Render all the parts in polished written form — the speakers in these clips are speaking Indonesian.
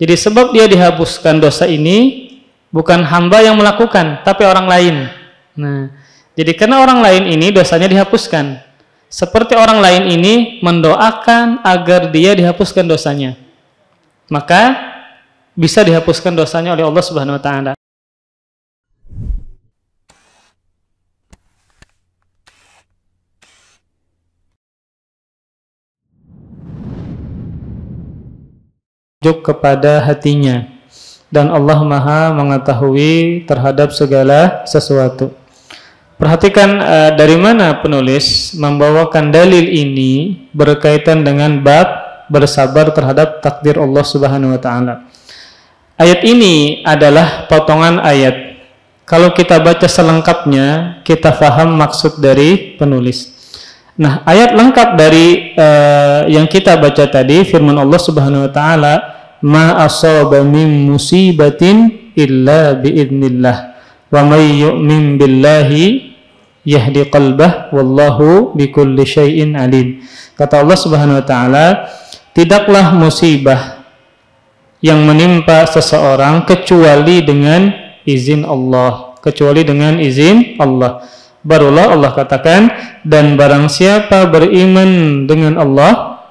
Jadi sebab dia dihapuskan dosa ini bukan hamba yang melakukan, tapi orang lain. Nah, jadi karena orang lain ini dosanya dihapuskan. Seperti orang lain ini mendoakan agar dia dihapuskan dosanya, maka bisa dihapuskan dosanya oleh Allah Subhanahu wa taala. Kepada hatinya, dan Allah Maha mengetahui terhadap segala sesuatu. Perhatikan dari mana penulis membawakan dalil ini berkaitan dengan bab bersabar terhadap takdir Allah Subhanahu wa taala. Ayat ini adalah potongan ayat. Kalau kita baca selengkapnya, kita faham maksud dari penulis. Nah, ayat lengkap dari yang kita baca tadi, firman Allah Subhanahu wa taala, ma asaba min musibatin illa biidznillah wa may yu'min billahi yahdi qalbah wallahu bikulli syai'in alim. Kata Allah Subhanahu wa taala, tidaklah musibah yang menimpa seseorang kecuali dengan izin Allah, kecuali dengan izin Allah. Barulah Allah katakan, dan barang siapa beriman dengan Allah,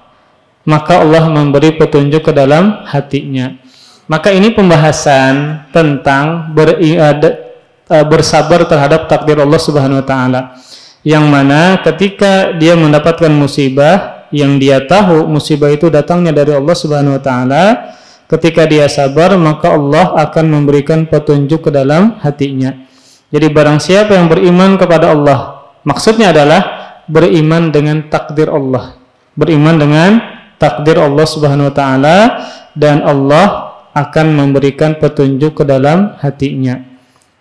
maka Allah memberi petunjuk ke dalam hatinya. Maka ini pembahasan tentang bersabar terhadap takdir Allah Subhanahu wa taala, yang mana ketika dia mendapatkan musibah yang dia tahu musibah itu datangnya dari Allah Subhanahu wa taala, ketika dia sabar maka Allah akan memberikan petunjuk ke dalam hatinya. Jadi barang siapa yang beriman kepada Allah, maksudnya adalah beriman dengan takdir Allah, beriman dengan takdir Allah Subhanahu wa taala, dan Allah akan memberikan petunjuk ke dalam hatinya.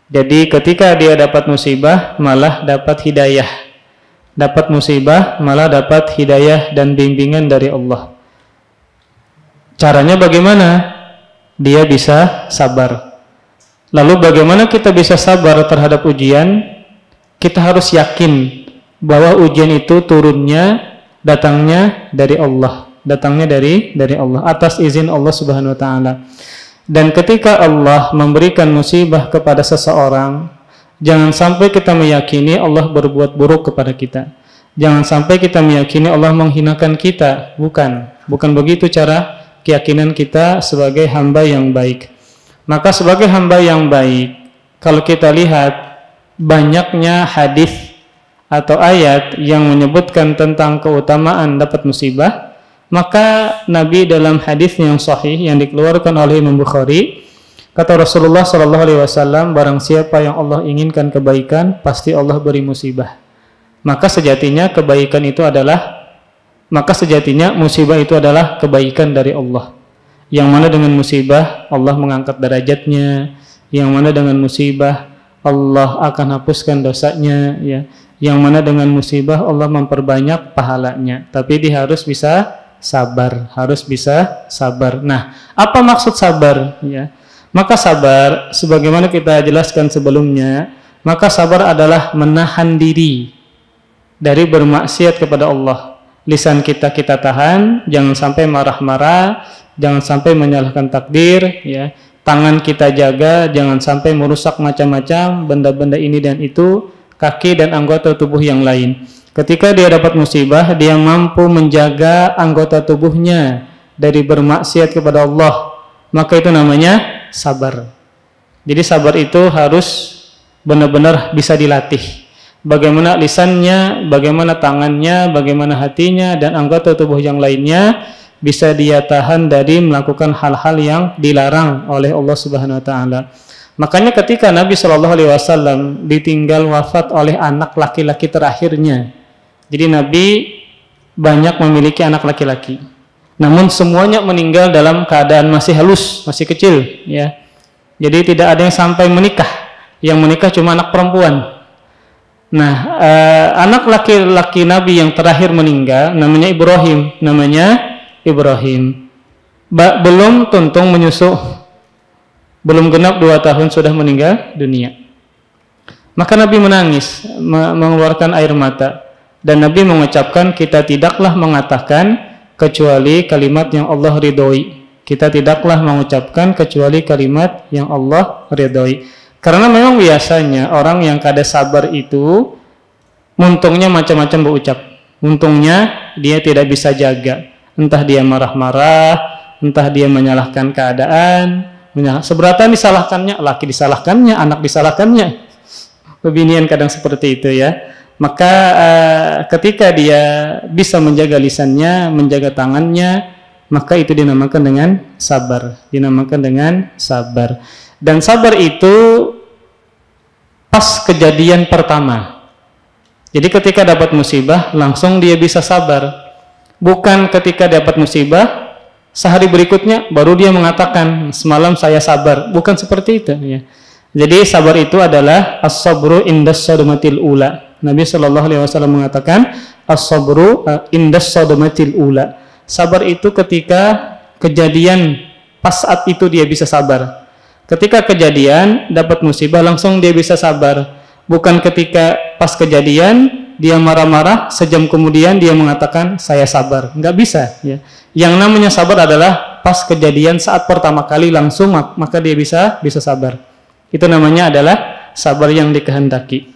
Jadi ketika dia dapat musibah malah dapat hidayah, dapat musibah malah dapat hidayah dan bimbingan dari Allah. Caranya bagaimana? Dia bisa sabar. Lalu bagaimana kita bisa sabar terhadap ujian? Kita harus yakin bahwa ujian itu turunnya, datangnya dari Allah, datangnya dari Allah atas izin Allah Subhanahu wa taala. Dan ketika Allah memberikan musibah kepada seseorang, jangan sampai kita meyakini Allah berbuat buruk kepada kita. Jangan sampai kita meyakini Allah menghinakan kita. Bukan begitu cara keyakinan kita sebagai hamba yang baik. Maka sebagai hamba yang baik, kalau kita lihat banyaknya hadis atau ayat yang menyebutkan tentang keutamaan dapat musibah, maka Nabi dalam hadis yang sahih yang dikeluarkan oleh Imam Bukhari, kata Rasulullah SAW, barang siapa yang Allah inginkan kebaikan, pasti Allah beri musibah. Maka sejatinya musibah itu adalah kebaikan dari Allah. Yang mana dengan musibah Allah mengangkat derajatnya, yang mana dengan musibah Allah akan hapuskan dosanya, ya. Yang mana dengan musibah Allah memperbanyak pahalanya. Tapi dia harus bisa sabar, harus bisa sabar. Nah, apa maksud sabar? Ya, maka sabar, sebagaimana kita jelaskan sebelumnya, maka sabar adalah menahan diri dari bermaksiat kepada Allah. Lisan kita tahan, jangan sampai marah-marah, jangan sampai menyalahkan takdir, ya. Tangan kita jaga, jangan sampai merusak macam-macam benda-benda ini dan itu, kaki dan anggota tubuh yang lain. Ketika dia dapat musibah, dia mampu menjaga anggota tubuhnya dari bermaksiat kepada Allah, maka itu namanya sabar. Jadi sabar itu harus benar-benar bisa dilatih. Bagaimana lisannya, bagaimana tangannya, bagaimana hatinya, dan anggota tubuh yang lainnya bisa dia tahan dari melakukan hal-hal yang dilarang oleh Allah Subhanahu wa taala. Makanya ketika Nabi SAW ditinggal wafat oleh anak laki-laki terakhirnya, jadi Nabi banyak memiliki anak laki-laki, namun semuanya meninggal dalam keadaan masih halus, masih kecil, ya. Jadi tidak ada yang sampai menikah, yang menikah cuma anak perempuan. Nah, anak laki-laki Nabi yang terakhir meninggal namanya Ibrahim. Belum tuntung menyusu, belum genap 2 tahun sudah meninggal dunia. Maka Nabi menangis, mengeluarkan air mata, dan Nabi mengucapkan, kita tidaklah mengatakan kecuali kalimat yang Allah ridhoi. Kita tidaklah mengucapkan kecuali kalimat yang Allah ridhoi. Karena memang biasanya orang yang kada sabar itu untungnya macam-macam berucap. Untungnya dia tidak bisa jaga. Entah dia marah-marah, entah dia menyalahkan keadaan, seberatan disalahkannya, laki disalahkannya, anak disalahkannya. Kebinian kadang seperti itu ya. Maka ketika dia bisa menjaga lisannya, menjaga tangannya, maka itu dinamakan dengan sabar. Dinamakan dengan sabar. Dan sabar itu pas kejadian pertama. Jadi ketika dapat musibah, langsung dia bisa sabar. Bukan ketika dapat musibah, sehari berikutnya baru dia mengatakan, semalam saya sabar. Bukan seperti itu ya. Jadi sabar itu adalah as-sabru indas sadmatil ula. Nabi SAW mengatakan as-sabru indas sadmatil ula. Sabar itu ketika kejadian, pas saat itu dia bisa sabar. Ketika kejadian dapat musibah langsung dia bisa sabar. Bukan ketika pas kejadian dia marah-marah, sejam kemudian dia mengatakan saya sabar. Enggak bisa ya. Yang namanya sabar adalah pas kejadian saat pertama kali langsung, maka dia bisa sabar. Itu namanya adalah sabar yang dikehendaki.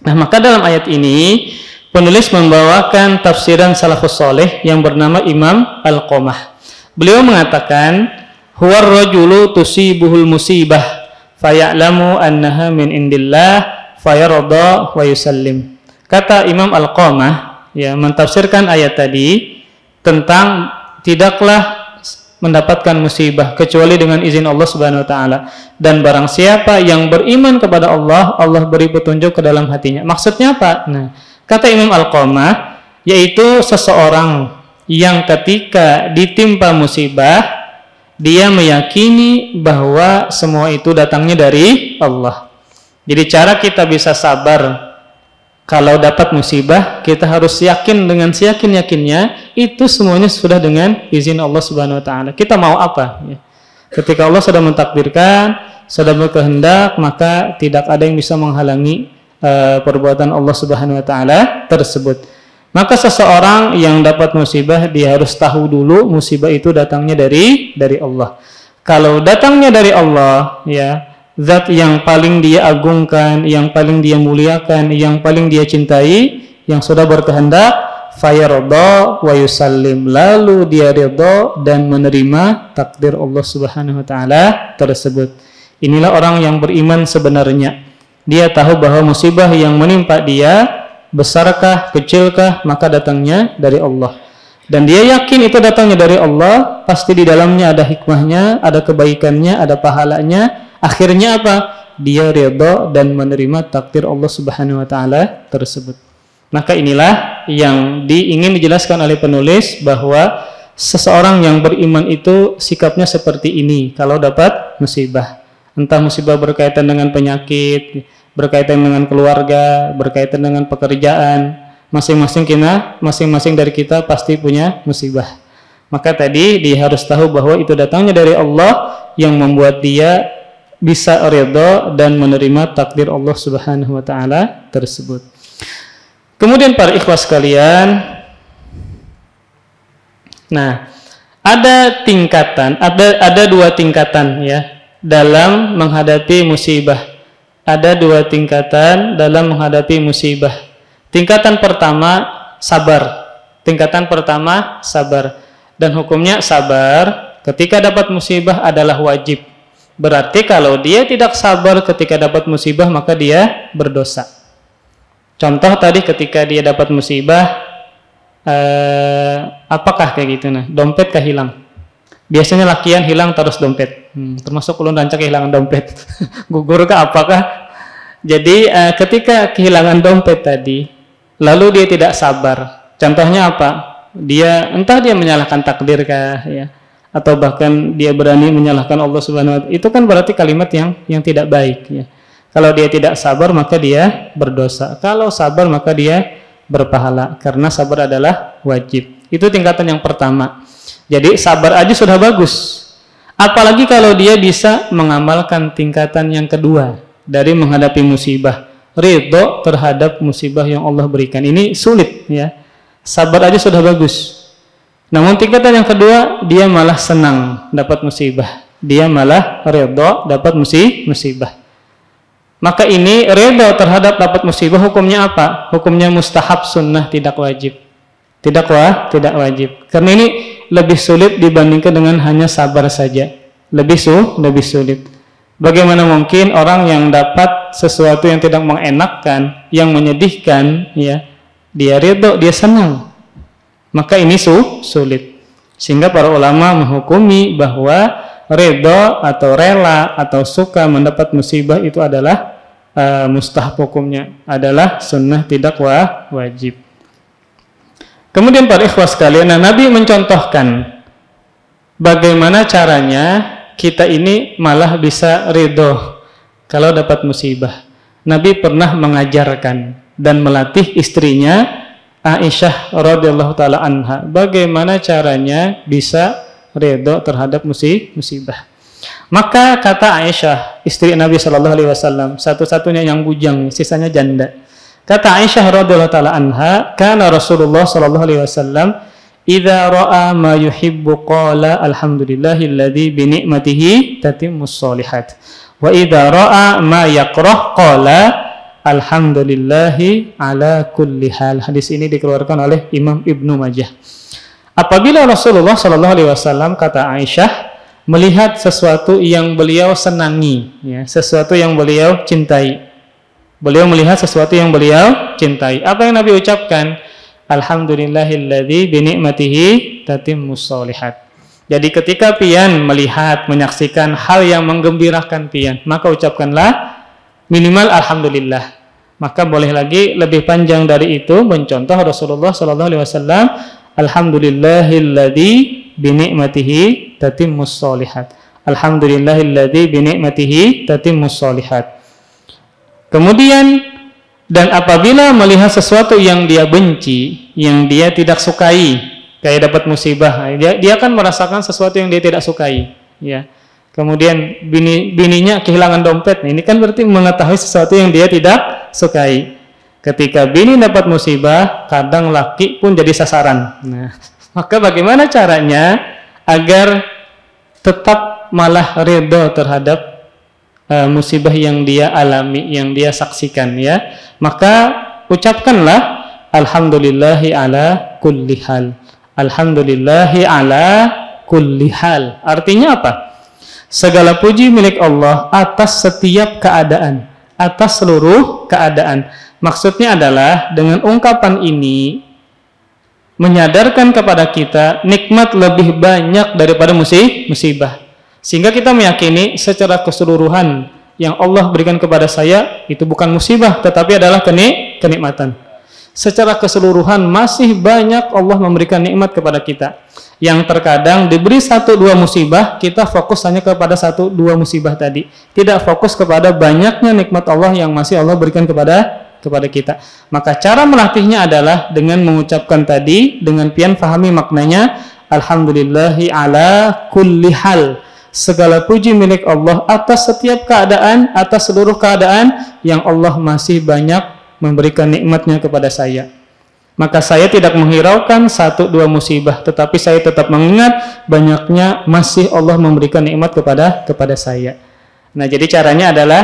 Nah, maka dalam ayat ini penulis membawakan tafsiran salafus saleh yang bernama Imam Al-Qamah. Beliau mengatakan, huwar rajulu tusibuhul musibah faya'lamu annaha min indillah fayarda wa yusallim. Kata Imam Al-Qamah ya, mentafsirkan ayat tadi tentang tidaklah mendapatkan musibah kecuali dengan izin Allah Subhanahu wa taala, dan barang siapa yang beriman kepada Allah, Allah beri petunjuk ke dalam hatinya. Maksudnya apa? Nah, kata Imam Al-Qamah, yaitu seseorang yang ketika ditimpa musibah dia meyakini bahwa semua itu datangnya dari Allah. Jadi cara kita bisa sabar kalau dapat musibah, kita harus yakin dengan seyakin-yakinnya itu semuanya sudah dengan izin Allah Subhanahu wa taala. Kita mau apa ya? Ketika Allah sudah mentakdirkan, sudah berkehendak, maka tidak ada yang bisa menghalangi perbuatan Allah Subhanahu wa taala tersebut. Maka seseorang yang dapat musibah, dia harus tahu dulu musibah itu datangnya dari Allah. Kalau datangnya dari Allah ya, zat yang paling dia agungkan, yang paling dia muliakan, yang paling dia cintai, yang sudah berkehendak, fayarda wa yusallim, lalu dia ridha dan menerima takdir Allah Subhanahu wa taala tersebut. Inilah orang yang beriman sebenarnya. Dia tahu bahwa musibah yang menimpa dia, besarkah, kecilkah, maka datangnya dari Allah. Dan dia yakin itu datangnya dari Allah, pasti di dalamnya ada hikmahnya, ada kebaikannya, ada pahalanya. Akhirnya apa? Dia ridha dan menerima takdir Allah Subhanahu wa taala tersebut. Maka inilah yang ingin dijelaskan oleh penulis, bahwa seseorang yang beriman itu sikapnya seperti ini kalau dapat musibah. Entah musibah berkaitan dengan penyakit, berkaitan dengan keluarga, berkaitan dengan pekerjaan, masing-masing dari kita pasti punya musibah. Maka tadi dia harus tahu bahwa itu datangnya dari Allah yang membuat dia bisa ridha dan menerima takdir Allah Subhanahu wa taala tersebut. Kemudian para ikhwas sekalian, nah, ada dua tingkatan ya dalam menghadapi musibah. Ada dua tingkatan dalam menghadapi musibah. Tingkatan pertama sabar. Tingkatan pertama sabar. Dan hukumnya sabar ketika dapat musibah adalah wajib. Berarti kalau dia tidak sabar ketika dapat musibah, maka dia berdosa. Contoh tadi ketika dia dapat musibah, apakah kayak gitu? Nah, dompet kehilang. Biasanya lakian hilang terus dompet. Termasuk ulun rancak kehilangan dompet. Gugur ke apakah? Jadi ketika kehilangan dompet tadi, lalu dia tidak sabar. Contohnya apa? Entah dia menyalahkan takdir kah ya, atau bahkan dia berani menyalahkan Allah Subhanahu wa taala. Itu kan berarti kalimat yang tidak baik ya. Kalau dia tidak sabar, maka dia berdosa. Kalau sabar, maka dia berpahala, karena sabar adalah wajib. Itu tingkatan yang pertama. Jadi sabar aja sudah bagus. Apalagi kalau dia bisa mengamalkan tingkatan yang kedua dari menghadapi musibah, ridho terhadap musibah yang Allah berikan. Ini sulit ya. Sabar aja sudah bagus. Namun tingkatan yang kedua, dia malah senang dapat musibah. Dia malah ridha dapat musibah. Maka ini ridha terhadap dapat musibah hukumnya apa? Hukumnya mustahab, sunnah, tidak wajib. Tidak wajib. Karena ini lebih sulit dibandingkan dengan hanya sabar saja. Lebih sulit. Bagaimana mungkin orang yang dapat sesuatu yang tidak mengenakkan, yang menyedihkan, ya, dia ridha, dia senang. Maka ini sulit. Sehingga para ulama menghukumi bahwa ridha atau rela atau suka mendapat musibah itu adalah mustahab, hukumnya adalah sunnah, tidak wajib. Kemudian para ikhwas sekalian, Nabi mencontohkan bagaimana caranya kita ini malah bisa ridho kalau dapat musibah. Nabi pernah mengajarkan dan melatih istrinya Aisyah radhiyallahu taala anha bagaimana caranya bisa ridho terhadap musibah. Maka kata Aisyah, istri Nabi sallallahu alaihi wasallam, satu-satunya yang bujang, sisanya janda. Kata Aisyah radhiyallahu taala anha, kana Rasulullah sallallahu alaihi wasallam idza ra'a ma yuhibbu qala alhamdulillahilladzi bi ni'matihi tatimmus sholihat. Wa idza ra'a ma yakrah qala alhamdulillahi ala kulli hal. Hadis ini dikeluarkan oleh Imam Ibnu Majah. Apabila Rasulullah sallallahu alaihi wasallam, kata Aisyah, melihat sesuatu yang beliau senangi, ya, sesuatu yang beliau cintai. Beliau melihat sesuatu yang beliau cintai. Apa yang Nabi ucapkan? Alhamdulillahilladzi bi ni'matihi tatimmus sholihat. Jadi ketika pian melihat, menyaksikan hal yang menggembirakan pian, maka ucapkanlah minimal alhamdulillah. Maka boleh lagi lebih panjang dari itu mencontoh Rasulullah sallallahu alaihi wasallam, alhamdulillahilladzi bi ni'matihi tatimmus sholihat. Alhamdulillahilladzi bi ni'matihi tatimmus sholihat. Kemudian, dan apabila melihat sesuatu yang dia benci, yang dia tidak sukai, kayak dapat musibah, dia akan merasakan sesuatu yang dia tidak sukai, ya. Kemudian bininya kehilangan dompet, ini kan berarti mengetahui sesuatu yang dia tidak sukai. Ketika bini dapat musibah, kadang laki pun jadi sasaran. Nah, maka bagaimana caranya agar tetap malah ridho terhadap musibah yang dia alami, yang dia saksikan, ya? Maka ucapkanlah alhamdulillahi ala kulli hal. Alhamdulillahi ala kulli hal. Artinya apa? Segala puji milik Allah atas setiap keadaan, atas seluruh keadaan. Maksudnya adalah dengan ungkapan ini menyadarkan kepada kita nikmat lebih banyak daripada musibah. Sehingga kita meyakini secara keseluruhan yang Allah berikan kepada saya itu bukan musibah, tetapi adalah kenikmatan. Secara keseluruhan masih banyak Allah memberikan nikmat kepada kita. Yang terkadang diberi 1-2 musibah, kita fokus hanya kepada 1-2 musibah tadi. Tidak fokus kepada banyaknya nikmat Allah yang masih Allah berikan kepada kita. Maka cara melatihnya adalah dengan mengucapkan tadi, dengan pian fahami maknanya, alhamdulillahi ala kulli hal. Segala puji milik Allah atas setiap keadaan, atas seluruh keadaan yang Allah masih banyak memberikan nikmatnya kepada saya. Maka saya tidak menghiraukan 1-2 musibah, tetapi saya tetap mengingat banyaknya masih Allah memberikan nikmat kepada saya. Nah, jadi caranya adalah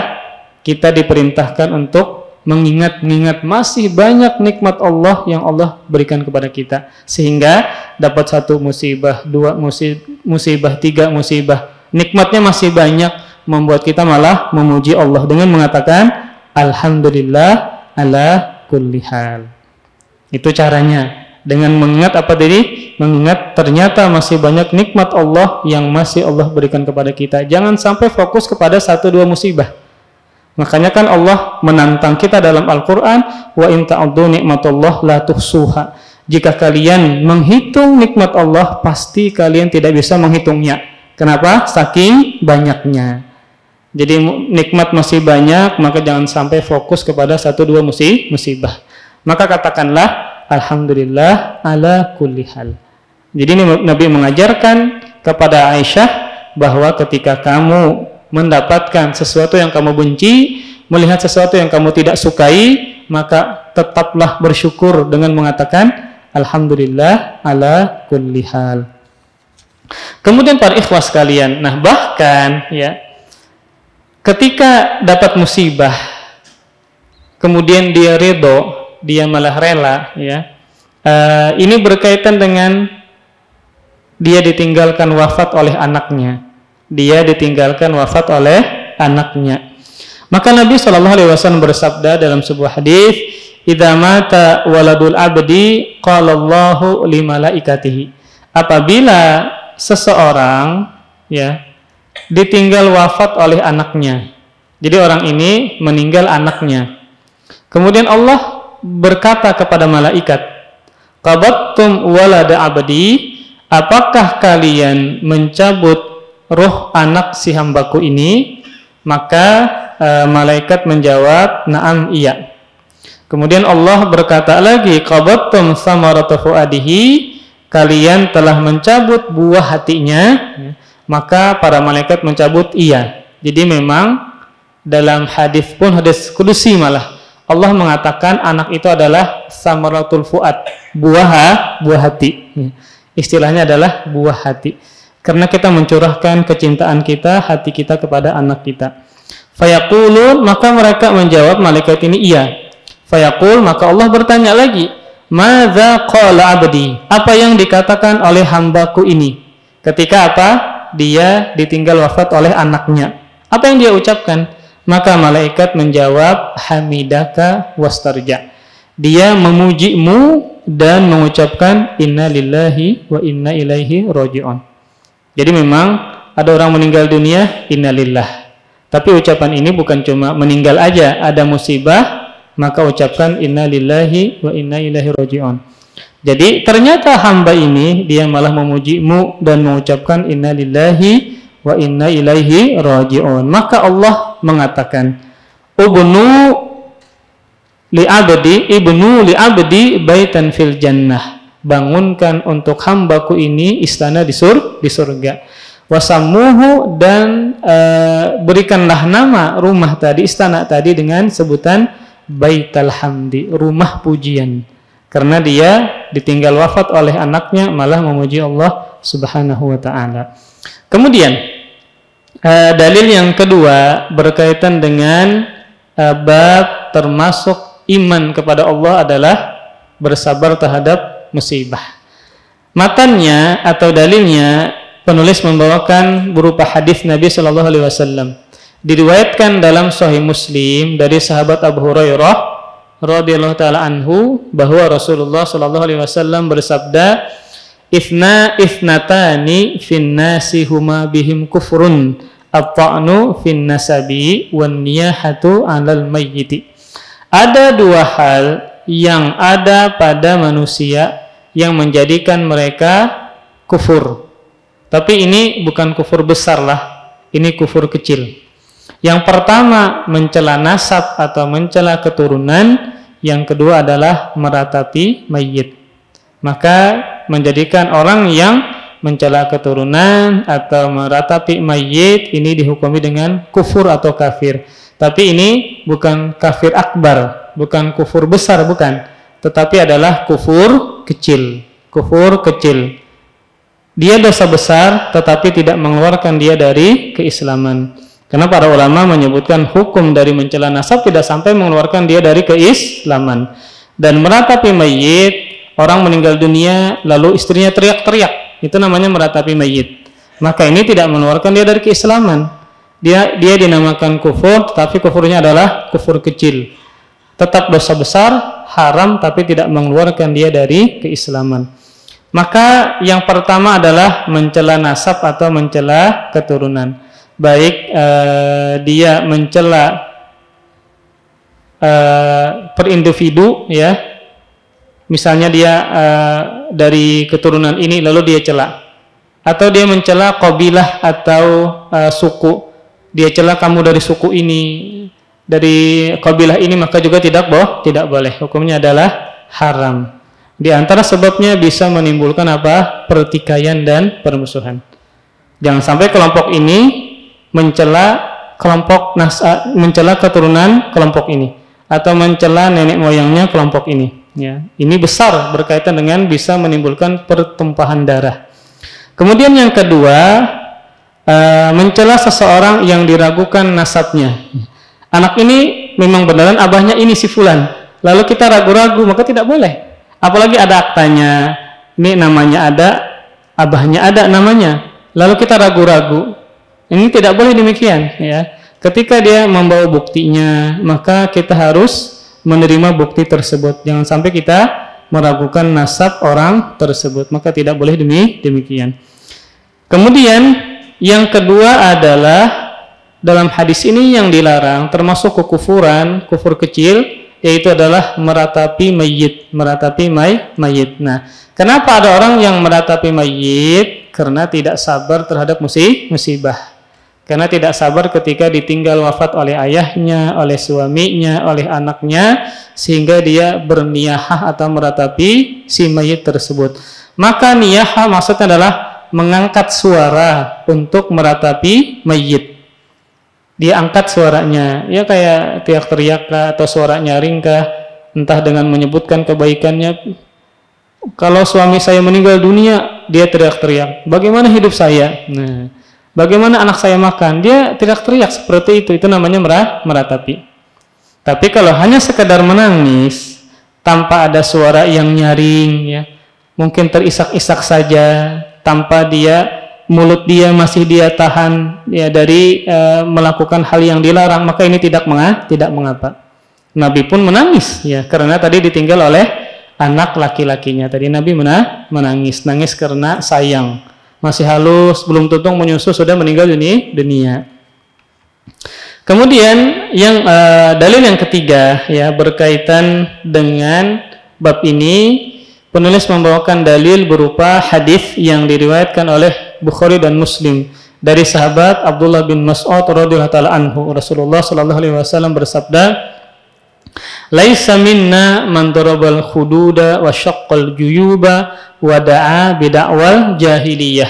kita diperintahkan untuk mengingat masih banyak nikmat Allah yang Allah berikan kepada kita, sehingga dapat 1 musibah, 2 musibah, 3 musibah, nikmatnya masih banyak, membuat kita malah memuji Allah dengan mengatakan alhamdulillah ala kulli hal. Itu caranya, dengan mengingat apa tadi? Mengingat ternyata masih banyak nikmat Allah yang masih Allah berikan kepada kita. Jangan sampai fokus kepada 1-2 musibah. Makanya kan Allah menantang kita dalam Al-Quran, wa in ta'uddu nikmatullah la tuhsuha. Jika kalian menghitung nikmat Allah, pasti kalian tidak bisa menghitungnya. Kenapa? Saking banyaknya. Jadi nikmat masih banyak, maka jangan sampai fokus kepada 1-2 musibah. Maka katakanlah alhamdulillah ala kulli hal. Jadi ini Nabi mengajarkan kepada Aisyah bahwa ketika kamu mendapatkan sesuatu yang kamu benci, melihat sesuatu yang kamu tidak sukai, maka tetaplah bersyukur dengan mengatakan alhamdulillah ala kulli hal. Kemudian para ikhwas sekalian, nah bahkan ya ketika dapat musibah kemudian dia ridho, dia malah rela ya, ini berkaitan dengan dia ditinggalkan wafat oleh anaknya, maka Nabi SAW bersabda dalam sebuah hadis, idza mata waladul abdi qala Allahu li malaikatihi, apabila seseorang ya ditinggal wafat oleh anaknya, jadi orang ini meninggal anaknya, kemudian Allah berkata kepada malaikat, qabattum walada abdi, apakah kalian mencabut roh anak si hambaku ini? Maka malaikat menjawab, na'am, iya. Kemudian Allah berkata lagi, qabattum samarata fuadihi, kalian telah mencabut buah hatinya. Maka para malaikat mencabut iya. Jadi memang dalam hadis pun, hadis kudusi malah, Allah mengatakan anak itu adalah samaratul fuad, buah hati. Istilahnya adalah buah hati. Karena kita mencurahkan kecintaan kita, hati kita kepada anak kita. Fayaqulun, maka mereka menjawab malaikat ini iya. Fayaqul, maka Allah bertanya lagi, madza qala abdi, apa yang dikatakan oleh hambaku ini ketika apa? Dia ditinggal wafat oleh anaknya. Apa yang dia ucapkan? Maka malaikat menjawab, hamidaka wastarja, dia memujimu dan mengucapkan inna lillahi wa inna ilaihi raji'un. Jadi memang ada orang meninggal dunia, innalillah, tapi ucapan ini bukan cuma meninggal aja, ada musibah maka ucapkan inna lillahi wa inna ilaihi raji'un. Jadi ternyata hamba ini dia malah memujimu dan mengucapkan inna lillahi wa inna ilaihi raji'un. Maka Allah mengatakan, ibnu li abdi baitan fil jannah, bangunkan untuk hambaku ini istana di surga. Wasammuhu, dan berikanlah nama rumah tadi, istana tadi, dengan sebutan baital hamdi, rumah pujian. Karena dia ditinggal wafat oleh anaknya malah memuji Allah Subhanahu wa ta'ala. Kemudian dalil yang kedua berkaitan dengan bab termasuk iman kepada Allah adalah bersabar terhadap musibah. Matannya atau dalilnya penulis membawakan berupa hadis Nabi Shallallahu Alaihi Wasallam, diriwayatkan dalam Sahih Muslim dari sahabat Abu Hurairah radhiyallahu taala anhu bahwa Rasulullah Shallallahu Alaihi Wasallam bersabda, ithnatani fin nasi huma bihim kufrun, at-ta'nu fin nasabi wan niyahatu 'alal mayyiti. Ada dua hal yang ada pada manusia yang menjadikan mereka kufur. Tapi ini bukan kufur besar lah, ini kufur kecil. Yang pertama mencela nasab atau mencela keturunan, yang kedua adalah meratapi mayit. Maka menjadikan orang yang mencela keturunan atau meratapi mayit ini dihukumi dengan kufur atau kafir. Tapi ini bukan kafir akbar, bukan kufur besar, bukan, tetapi adalah kufur kecil. Kufur kecil. Dia dosa besar tetapi tidak mengeluarkan dia dari keislaman. Karena para ulama menyebutkan hukum dari mencela nasab tidak sampai mengeluarkan dia dari keislaman. Dan meratapi mayit, orang meninggal dunia lalu istrinya teriak-teriak, itu namanya meratapi mayit. Maka ini tidak mengeluarkan dia dari keislaman. Dia dinamakan kufur, tetapi kufurnya adalah kufur kecil. Tetap dosa besar, haram, tapi tidak mengeluarkan dia dari keislaman. Maka yang pertama adalah mencela nasab atau mencela keturunan. Baik dia mencela per individu, ya, misalnya dia dari keturunan ini lalu dia cela, atau dia mencela qabilah atau suku, dia cela kamu dari suku ini, dari qabilah ini, maka juga tidak boleh, hukumnya adalah haram. Di antara sebabnya bisa menimbulkan apa? Pertikaian dan permusuhan. Jangan sampai kelompok ini mencela mencela keturunan kelompok ini, atau mencela nenek moyangnya kelompok ini. Ya, ini besar berkaitan dengan bisa menimbulkan pertumpahan darah. Kemudian yang kedua, mencela seseorang yang diragukan nasabnya. Anak ini memang beneran abahnya ini si fulan, lalu kita ragu-ragu, maka tidak boleh. Apalagi ada aktanya, ini namanya ada, abahnya ada namanya, lalu kita ragu-ragu. Ini tidak boleh demikian, ya. Ketika dia membawa buktinya, maka kita harus menerima bukti tersebut. Jangan sampai kita meragukan nasab orang tersebut, maka tidak boleh demikian. Kemudian yang kedua adalah dalam hadis ini yang dilarang termasuk kekufuran, kufur kecil, yaitu adalah meratapi mayit, mayit. Nah, kenapa ada orang yang meratapi mayit? Karena tidak sabar terhadap musibah. Karena tidak sabar ketika ditinggal wafat oleh ayahnya, oleh suaminya, oleh anaknya, sehingga dia berniyahah atau meratapi si mayit tersebut. Maka niyahah maksudnya adalah mengangkat suara untuk meratapi mayit. Dia angkat suaranya, ya kayak teriak-teriak kah, atau suara nyaring kah, entah dengan menyebutkan kebaikannya. Kalau suami saya meninggal dunia, dia teriak-teriak, bagaimana hidup saya? Nah, bagaimana anak saya makan? Dia teriak-teriak seperti itu namanya meratapi. Tapi kalau hanya sekedar menangis tanpa ada suara yang nyaring, ya, mungkin terisak-isak saja, tanpa mulut dia masih dia tahan, ya, dari melakukan hal yang dilarang, maka ini tidak mengapa. Nabi pun menangis, ya, karena tadi ditinggal oleh anak laki-lakinya. Tadi Nabi nangis karena sayang. Masih halus, belum tutung menyusu, sudah meninggal dunia. Kemudian yang dalil yang ketiga, ya, berkaitan dengan bab ini, penulis membawakan dalil berupa hadis yang diriwayatkan oleh Bukhari dan Muslim dari sahabat Abdullah bin Mas'ud radhiyallahu taala anhu. Rasulullah sallallahu alaihi wasallam bersabda, "Laisa minna man darabal khududa wa syaqqal juyuba wa da'a bid'awal jahiliyah."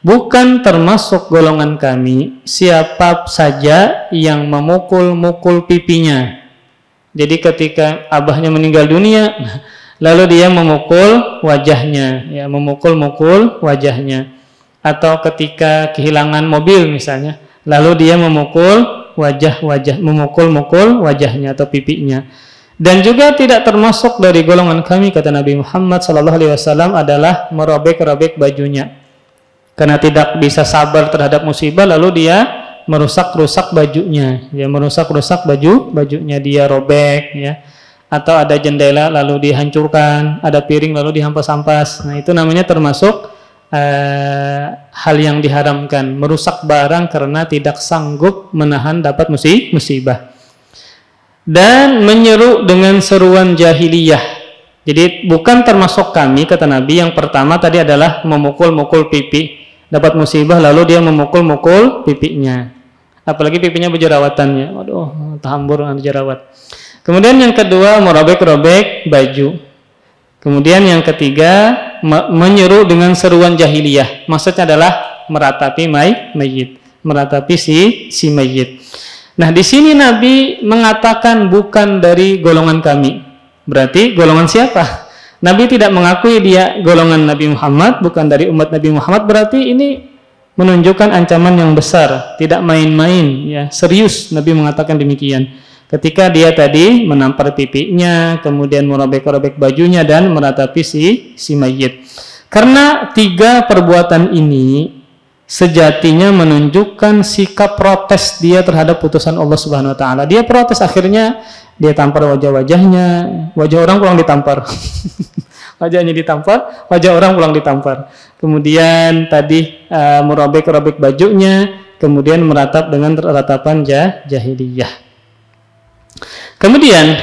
Bukan termasuk golongan kami siapa saja yang memukul-mukul pipinya. Jadi ketika abahnya meninggal dunia, lalu dia memukul wajahnya, ya, memukul-mukul wajahnya. Atau ketika kehilangan mobil misalnya, lalu dia memukul memukul wajahnya atau pipinya. Dan juga tidak termasuk dari golongan kami, kata Nabi Muhammad SAW, adalah merobek-robek bajunya. Karena tidak bisa sabar terhadap musibah, lalu dia merusak-rusak bajunya, ya, merusak-rusak bajunya, dia robek, ya. Atau ada jendela lalu dihancurkan, ada piring lalu dihampas-hampas. Nah, itu namanya termasuk hal yang diharamkan, merusak barang karena tidak sanggup menahan dapat musibah. Dan menyeru dengan seruan jahiliyah. Jadi bukan termasuk kami, kata Nabi. Yang pertama tadi adalah memukul-mukul pipi, dapat musibah lalu dia memukul-mukul pipinya. Apalagi pipinya berjerawatannya, waduh, tahambur dengan jerawat. Kemudian yang kedua, merobek-robek baju. Kemudian yang ketiga, menyeru dengan seruan jahiliyah. Maksudnya adalah meratapi mayit, meratapi si mayit. Nah, di sini Nabi mengatakan bukan dari golongan kami. Berarti golongan siapa? Nabi tidak mengakui dia golongan Nabi Muhammad, bukan dari umat Nabi Muhammad. Berarti ini menunjukkan ancaman yang besar, tidak main-main, ya, serius Nabi mengatakan demikian. Ketika dia tadi menampar pipinya, kemudian merobek-robek bajunya dan meratapi si mayit. Karena tiga perbuatan ini sejatinya menunjukkan sikap protes dia terhadap putusan Allah Subhanahu wa taala. Dia protes, akhirnya dia tampar wajah-wajahnya, wajah orang pulang ditampar. Wajahnya ditampar, wajah orang pulang ditampar. Kemudian tadi merobek-robek bajunya, kemudian meratap dengan ratapan jahiliyah. Kemudian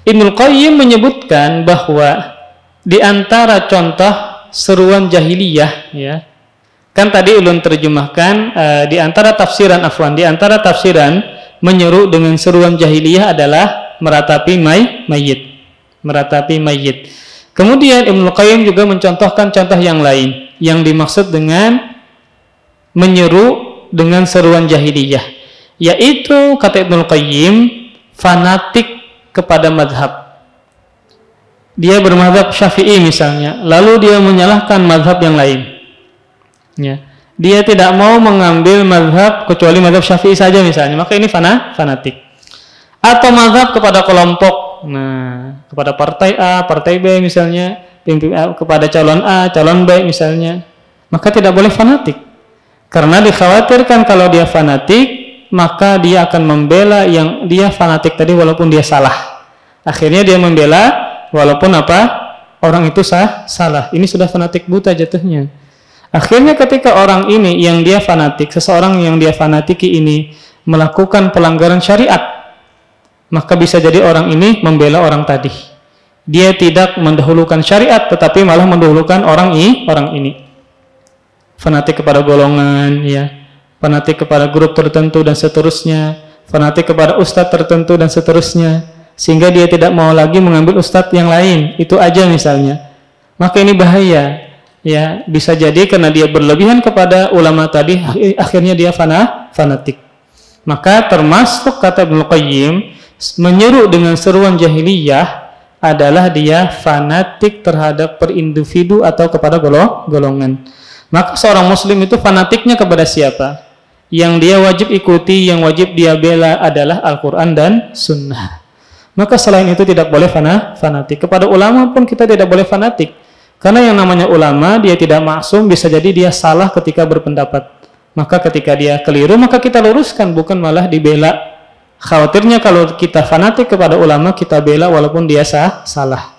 Ibnul Qayyim menyebutkan bahwa di antara contoh seruan jahiliyah, ya, kan tadi ulun terjemahkan di antara tafsiran menyeru dengan seruan jahiliyah adalah meratapi mayit. Kemudian Ibnul Qayyim juga mencontohkan contoh yang lain yang dimaksud dengan menyeru dengan seruan jahiliyah, yaitu kata Ibnul Qayyim, fanatik kepada madhab. Dia bermadhab Syafi'i misalnya, lalu dia menyalahkan madhab yang lain. Ya. Dia tidak mau mengambil madhab kecuali madhab Syafi'i saja misalnya, maka ini fanatik. Atau madhab kepada kelompok, kepada partai A, partai B misalnya, kepada calon A, calon B misalnya, maka tidak boleh fanatik. Karena dikhawatirkan kalau dia fanatik, maka dia akan membela yang dia fanatik tadi walaupun dia salah. Akhirnya dia membela walaupun orang itu salah. Ini sudah fanatik buta jatuhnya. Akhirnya ketika orang ini yang dia fanatik, seseorang yang dia fanatiki ini melakukan pelanggaran syariat, maka bisa jadi orang ini membela orang tadi. Dia tidak mendahulukan syariat tetapi malah mendahulukan orang ini. Fanatik kepada golongan, ya. Fanatik kepada grup tertentu dan seterusnya. Fanatik kepada ustadz tertentu dan seterusnya. Sehingga dia tidak mau lagi mengambil ustadz yang lain, itu aja misalnya. Maka ini bahaya, ya. Bisa jadi karena dia berlebihan kepada ulama tadi, akhirnya dia fanatik. Maka termasuk kata Ibnu Qayyim, menyeru dengan seruan jahiliyah adalah dia fanatik terhadap per individu atau kepada golongan. Maka seorang muslim itu fanatiknya kepada siapa? Yang dia wajib ikuti, yang wajib dia bela adalah Al-Quran dan Sunnah. Maka selain itu tidak boleh fanatik. Kepada ulama pun kita tidak boleh fanatik. Karena yang namanya ulama, dia tidak maksum, bisa jadi dia salah ketika berpendapat. Maka ketika dia keliru, maka kita luruskan, bukan malah dibela. Khawatirnya kalau kita fanatik kepada ulama, kita bela walaupun dia salah.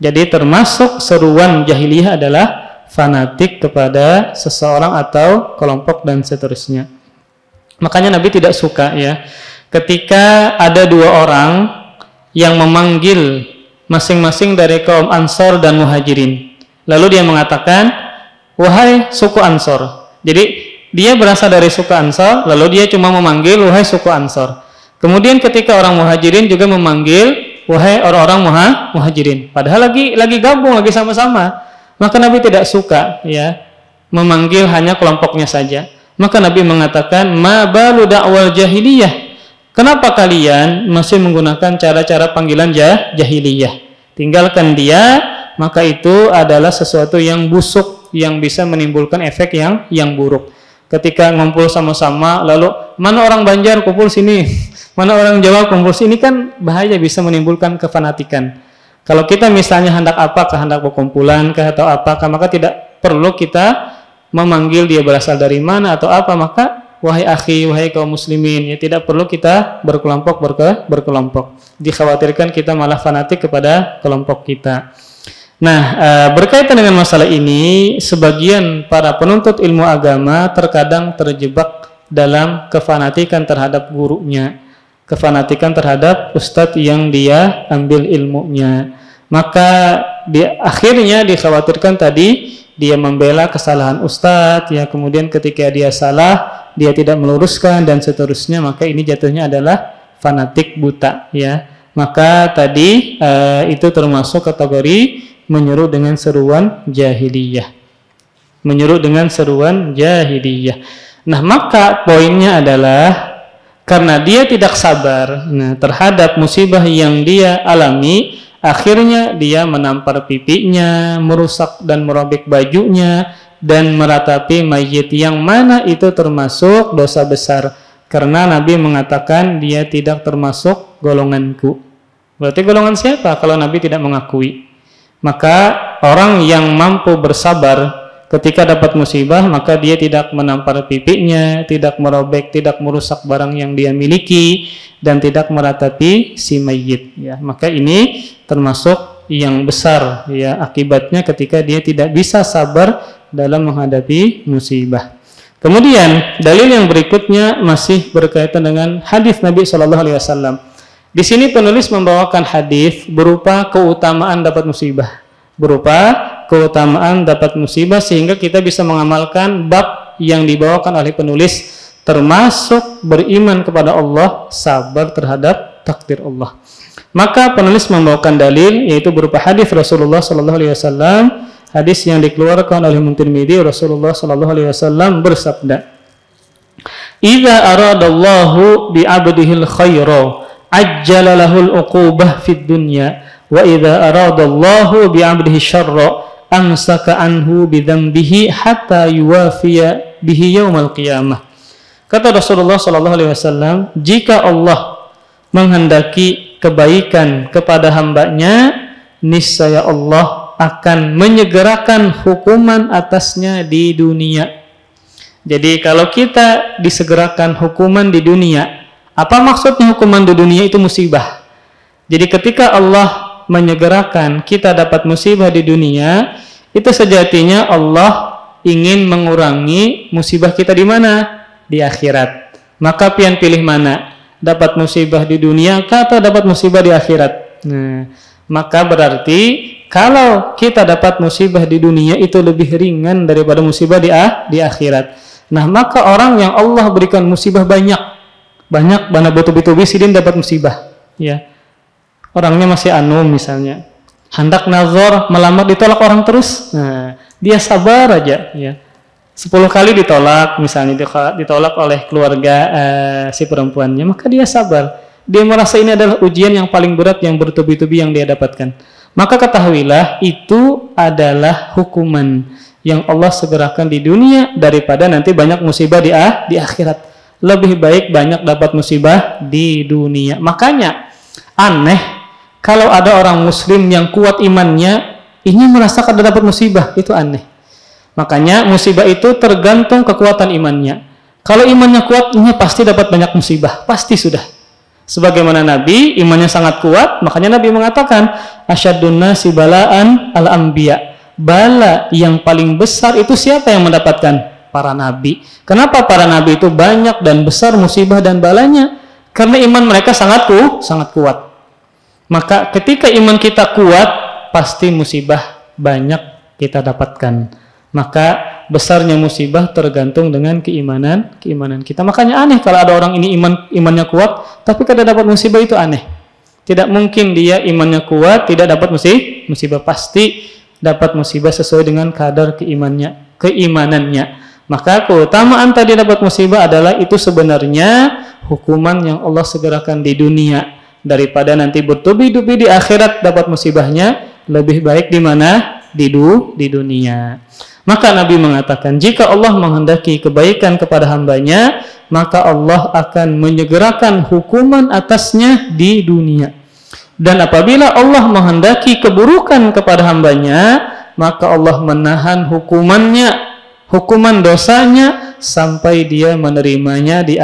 Jadi termasuk seruan jahiliyah adalah fanatik kepada seseorang atau kelompok dan seterusnya. Makanya Nabi tidak suka, ya, ketika ada dua orang yang memanggil masing-masing dari kaum Ansor dan Muhajirin. Lalu dia mengatakan, wahai suku Ansor. Jadi dia berasal dari suku Ansor, lalu dia cuma memanggil wahai suku Ansor. Kemudian ketika orang Muhajirin juga memanggil wahai orang-orang Muhajirin. Padahal lagi gabung, lagi sama-sama. Maka Nabi tidak suka, ya, memanggil hanya kelompoknya saja. Maka Nabi mengatakan, ma balu da'wal jahiliyah. Kenapa kalian masih menggunakan cara-cara panggilan jahiliyah? Tinggalkan dia, maka itu adalah sesuatu yang busuk, yang bisa menimbulkan efek yang buruk. Ketika ngumpul sama-sama, lalu mana orang Banjar kumpul sini, mana orang Jawa kumpul sini, kan bahaya, bisa menimbulkan kefanatikan. Kalau kita misalnya hendak berkumpulan atau apakah, maka tidak perlu kita memanggil dia berasal dari mana atau apa, maka wahai akhi, wahai kaum muslimin, ya, tidak perlu kita berkelompok. Dikhawatirkan kita malah fanatik kepada kelompok kita. Nah, berkaitan dengan masalah ini, sebagian para penuntut ilmu agama terkadang terjebak dalam kefanatikan terhadap gurunya, kefanatikan terhadap ustadz yang dia ambil ilmunya. Maka akhirnya dikhawatirkan tadi dia membela kesalahan ustadz, ya, kemudian ketika dia salah dia tidak meluruskan dan seterusnya, maka ini jatuhnya adalah fanatik buta, ya. Maka tadi itu termasuk kategori menyeru dengan seruan jahiliyah. Nah, maka poinnya adalah karena dia tidak sabar terhadap musibah yang dia alami, akhirnya dia menampar pipinya, merusak dan merobek bajunya, dan meratapi mayit, yang mana itu termasuk dosa besar. Karena Nabi mengatakan dia tidak termasuk golonganku. Berarti golongan siapa kalau Nabi tidak mengakui? Maka orang yang mampu bersabar ketika dapat musibah, maka dia tidak menampar pipinya, tidak merobek, tidak merusak barang yang dia miliki, dan tidak meratapi si mayit, ya. Maka ini termasuk yang besar, ya, akibatnya ketika dia tidak bisa sabar dalam menghadapi musibah. Kemudian dalil yang berikutnya masih berkaitan dengan hadis Nabi SAW. Di sini penulis membawakan hadis berupa keutamaan dapat musibah, sehingga kita bisa mengamalkan bab yang dibawakan oleh penulis, termasuk beriman kepada Allah, sabar terhadap takdir Allah. Maka penulis membawakan dalil yaitu berupa hadis Rasulullah SAW. Hadis yang dikeluarkan oleh Tirmidzi, Rasulullah SAW bersabda, "Idza aradallahu bi 'abdihil khaira ajjala lahul uqubah fid dunya wa idza aradallahu bi'abdihi syarra amsaka anhu bidzambihi hatta yuwafiya bihi yaumal qiyamah. Kata Rasulullah sallallahu alaihi wasallam, jika Allah menghendaki kebaikan kepada hambanya, niscaya Allah akan menyegerakan hukuman atasnya di dunia. Jadi kalau kita disegerakan hukuman di dunia, apa maksudnya hukuman di dunia? Itu musibah. Jadi ketika Allah menyegerakan kita dapat musibah di dunia, itu sejatinya Allah ingin mengurangi musibah kita di mana? Di akhirat. Maka pian pilih mana? Dapat musibah di dunia atau dapat musibah di akhirat? Nah, maka berarti kalau kita dapat musibah di dunia itu lebih ringan daripada musibah di akhirat. Nah, maka orang yang Allah berikan musibah banyak mana betul-betul sidin dapat musibah, ya. Orangnya masih misalnya hendak nazar melamar ditolak orang terus. Nah, dia sabar aja, ya. 10 kali ditolak, misalnya ditolak oleh keluarga si perempuannya, maka dia sabar. Dia merasa ini adalah ujian yang paling berat yang bertubi-tubi yang dia dapatkan. Maka ketahuilah itu adalah hukuman yang Allah segerakan di dunia daripada nanti banyak musibah di akhirat. Lebih baik banyak dapat musibah di dunia. Makanya aneh kalau ada orang muslim yang kuat imannya ini merasa kada dapat musibah, itu aneh. Makanya musibah itu tergantung kekuatan imannya. Kalau imannya kuat, ini pasti dapat banyak musibah, pasti sudah. Sebagaimana Nabi, imannya sangat kuat, makanya Nabi mengatakan, asyadun nasi balaan al-anbiya. Bala yang paling besar itu siapa yang mendapatkan? Para nabi. Kenapa para nabi itu banyak dan besar musibah dan balanya? Karena iman mereka sangat kuat. Maka ketika iman kita kuat, pasti musibah banyak kita dapatkan. Maka besarnya musibah tergantung dengan keimanan kita. Makanya aneh kalau ada orang ini imannya kuat tapi kada dapat musibah, itu aneh. Tidak mungkin dia imannya kuat tidak dapat musibah, pasti dapat musibah sesuai dengan kadar keimanannya. Maka keutamaan tadi dapat musibah adalah itu sebenarnya hukuman yang Allah segerakan di dunia daripada nanti bertubi-tubi di akhirat dapat musibahnya. Lebih baik di mana? Di dunia. Maka Nabi mengatakan, jika Allah menghendaki kebaikan kepada hambanya, maka Allah akan menyegerakan hukuman atasnya di dunia. Dan apabila Allah menghendaki keburukan kepada hambanya, maka Allah menahan hukuman dosanya sampai dia menerimanya di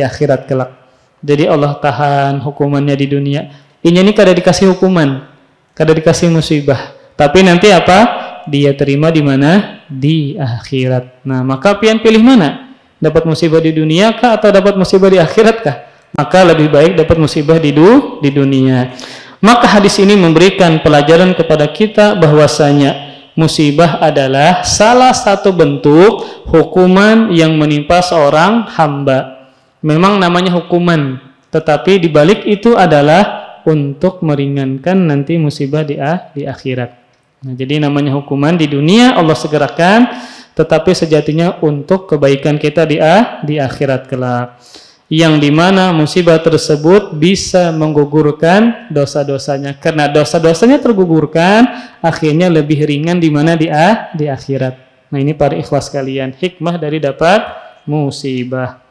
akhirat kelak. Jadi Allah tahan hukumannya di dunia. Ini kada dikasih hukuman, kada dikasih musibah. Tapi nanti apa? Dia terima di mana? Di akhirat. Nah, maka pian pilih mana? Dapat musibah di dunia kah atau dapat musibah di akhirat kah? Maka lebih baik dapat musibah di dunia. Maka hadis ini memberikan pelajaran kepada kita bahwasanya musibah adalah salah satu bentuk hukuman yang menimpa seorang hamba. Memang namanya hukuman, tetapi dibalik itu adalah untuk meringankan nanti musibah di akhirat. Nah, jadi namanya hukuman di dunia Allah segerakan, tetapi sejatinya untuk kebaikan kita di akhirat kelak. Yang dimana musibah tersebut bisa menggugurkan dosa-dosanya. Karena dosa-dosanya tergugurkan, akhirnya lebih ringan di mana di akhirat. Nah, ini para ikhlas kalian, hikmah dari dapat musibah.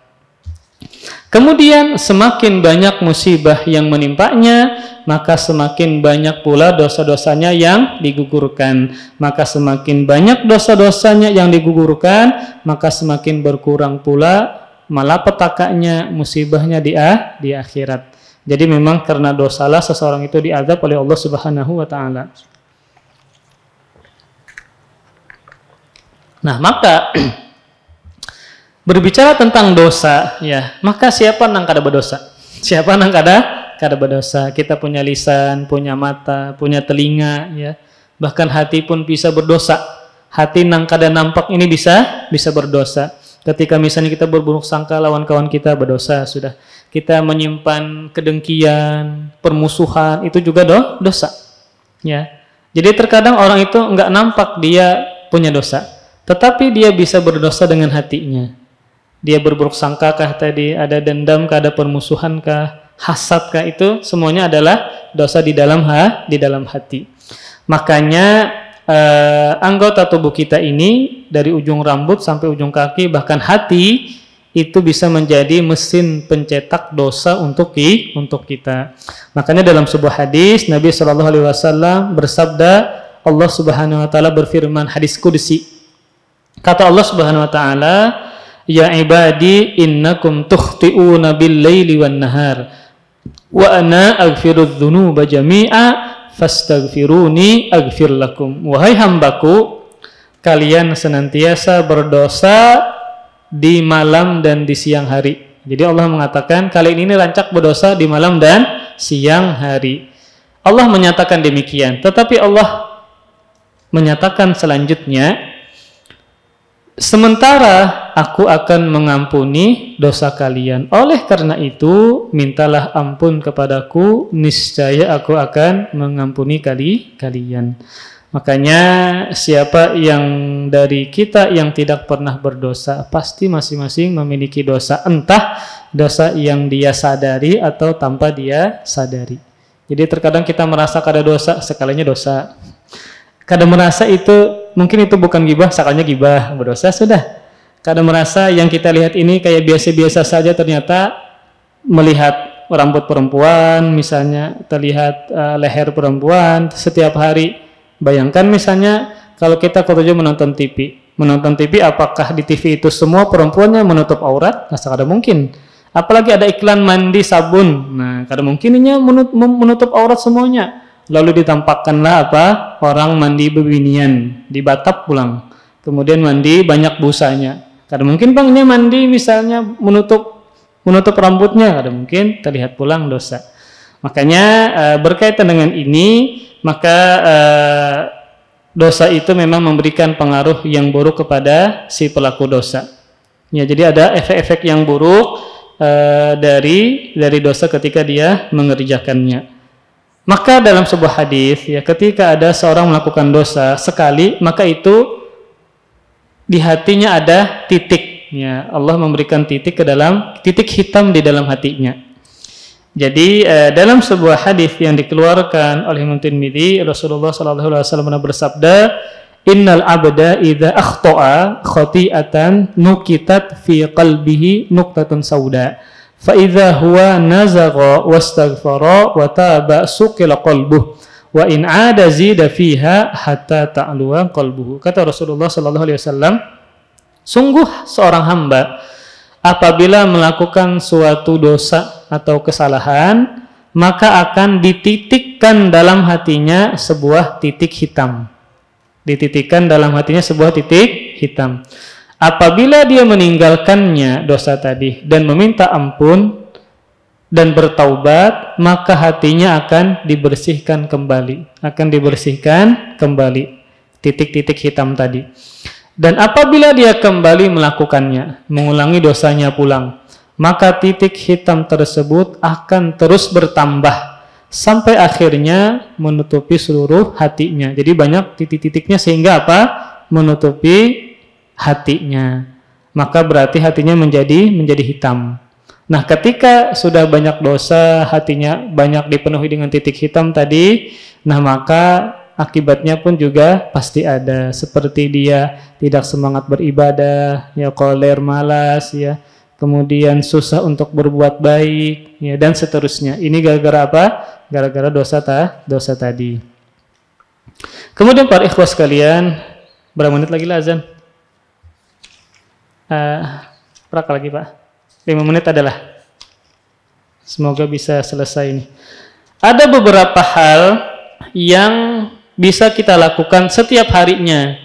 Kemudian semakin banyak musibah yang menimpanya, maka semakin banyak pula dosa-dosanya yang digugurkan. Maka semakin banyak dosa-dosanya yang digugurkan, maka semakin berkurang pula malapetakanya, musibahnya di akhirat. Jadi memang karena dosalah seseorang itu diazab oleh Allah Subhanahu wa taala. Nah, maka berbicara tentang dosa, ya, maka siapa nang kada berdosa? Siapa nang kada berdosa? Kita punya lisan, punya mata, punya telinga, ya. Bahkan hati pun bisa berdosa. Hati nang kada nampak ini bisa berdosa. Ketika misalnya kita berburuk sangka lawan kawan kita, berdosa sudah. Kita menyimpan kedengkian, permusuhan, itu juga dosa. Ya. Jadi terkadang orang itu enggak nampak dia punya dosa, tetapi dia bisa berdosa dengan hatinya. Dia berburuk sangka kah tadi, ada dendam kah, ada permusuhan kah, hasad kah, itu semuanya adalah dosa di dalam hati. Makanya anggota tubuh kita ini dari ujung rambut sampai ujung kaki bahkan hati itu bisa menjadi mesin pencetak dosa untuk kita. Makanya dalam sebuah hadis Nabi Shallallahu Alaihi Wasallam bersabda, Allah Subhanahu Wa Taala berfirman, hadis qudsi, kata Allah Subhanahu Wa Taala, ya ibadi innakum tukhti'una bil laili wan nahar wa ana aghfirudz dzunuba jami'a fastaghfiruni aghfir lakum. Wahai hambaku, kalian senantiasa berdosa di malam dan di siang hari. Jadi Allah mengatakan kalian ini rancak berdosa di malam dan siang hari. Allah menyatakan demikian, tetapi Allah menyatakan selanjutnya, sementara aku akan mengampuni dosa kalian. Oleh karena itu, mintalah ampun kepadaku, niscaya aku akan mengampuni kalian. Makanya siapa yang dari kita yang tidak pernah berdosa, pasti masing-masing memiliki dosa, entah dosa yang dia sadari atau tanpa dia sadari. Jadi terkadang kita merasa kada dosa, sekalinya dosa. Kadang merasa itu mungkin itu bukan gibah, sekalinya gibah, berdosa sudah. Kadang merasa yang kita lihat ini kayak biasa-biasa saja, ternyata melihat rambut perempuan misalnya, terlihat leher perempuan setiap hari. Bayangkan misalnya kalau kita kerja menonton TV. Menonton TV, apakah di TV itu semua perempuannya menutup aurat? Nah, kada mungkin. Apalagi ada iklan mandi sabun. Nah, kada mungkin ini menutup aurat semuanya. Lalu ditampakkanlah orang mandi bebinian, dibatap pulang. Kemudian mandi banyak busanya. Kada mungkin Bang ini mandi misalnya menutup rambutnya, kada mungkin, terlihat pulang dosa. Makanya berkaitan dengan ini, maka dosa itu memang memberikan pengaruh yang buruk kepada si pelaku dosa. Ya, jadi ada efek-efek yang buruk dari dosa ketika dia mengerjakannya. Maka dalam sebuah hadis, ya, ketika ada seorang melakukan dosa sekali, maka itu di hatinya ada titik. Ya, Allah memberikan titik hitam di dalam hatinya. Jadi dalam sebuah hadis yang dikeluarkan oleh Imam Tirmidzi, Rasulullah sallallahu alaihi wasallam bersabda, "Innal 'abda idza akhta'a khati'atan nukitat fi qalbihi nuqtatun sauda, fa idza huwa nazagha wastaghfara wa taba suqila qalbuhu wa in 'ada zida fiha hatta ta'luwa qalbuhu." Kata Rasulullah sallallahu alaihi wasallam, sungguh seorang hamba apabila melakukan suatu dosa atau kesalahan, maka akan dititikkan dalam hatinya sebuah titik hitam. Dititikkan dalam hatinya sebuah titik hitam. Apabila dia meninggalkannya dosa tadi dan meminta ampun dan bertaubat, maka hatinya akan dibersihkan kembali titik-titik hitam tadi. Dan apabila dia kembali melakukannya, mengulangi dosanya pulang, maka titik hitam tersebut akan terus bertambah sampai akhirnya menutupi seluruh hatinya. Jadi banyak titik-titiknya sehingga menutupi hatinya. Maka berarti hatinya menjadi hitam. Nah, ketika sudah banyak dosa, hatinya banyak dipenuhi dengan titik hitam tadi, nah maka akibatnya pun juga pasti ada, seperti dia tidak semangat beribadah, ya, koler, malas, ya, kemudian susah untuk berbuat baik, ya, dan seterusnya. Ini gara-gara apa? Gara-gara dosa tadi. Kemudian para ikhwas sekalian, berapa menit lagi lah azan? Berapa lagi Pak? 5 menit adalah. Semoga bisa selesai ini. Ada beberapa hal yang bisa kita lakukan setiap harinya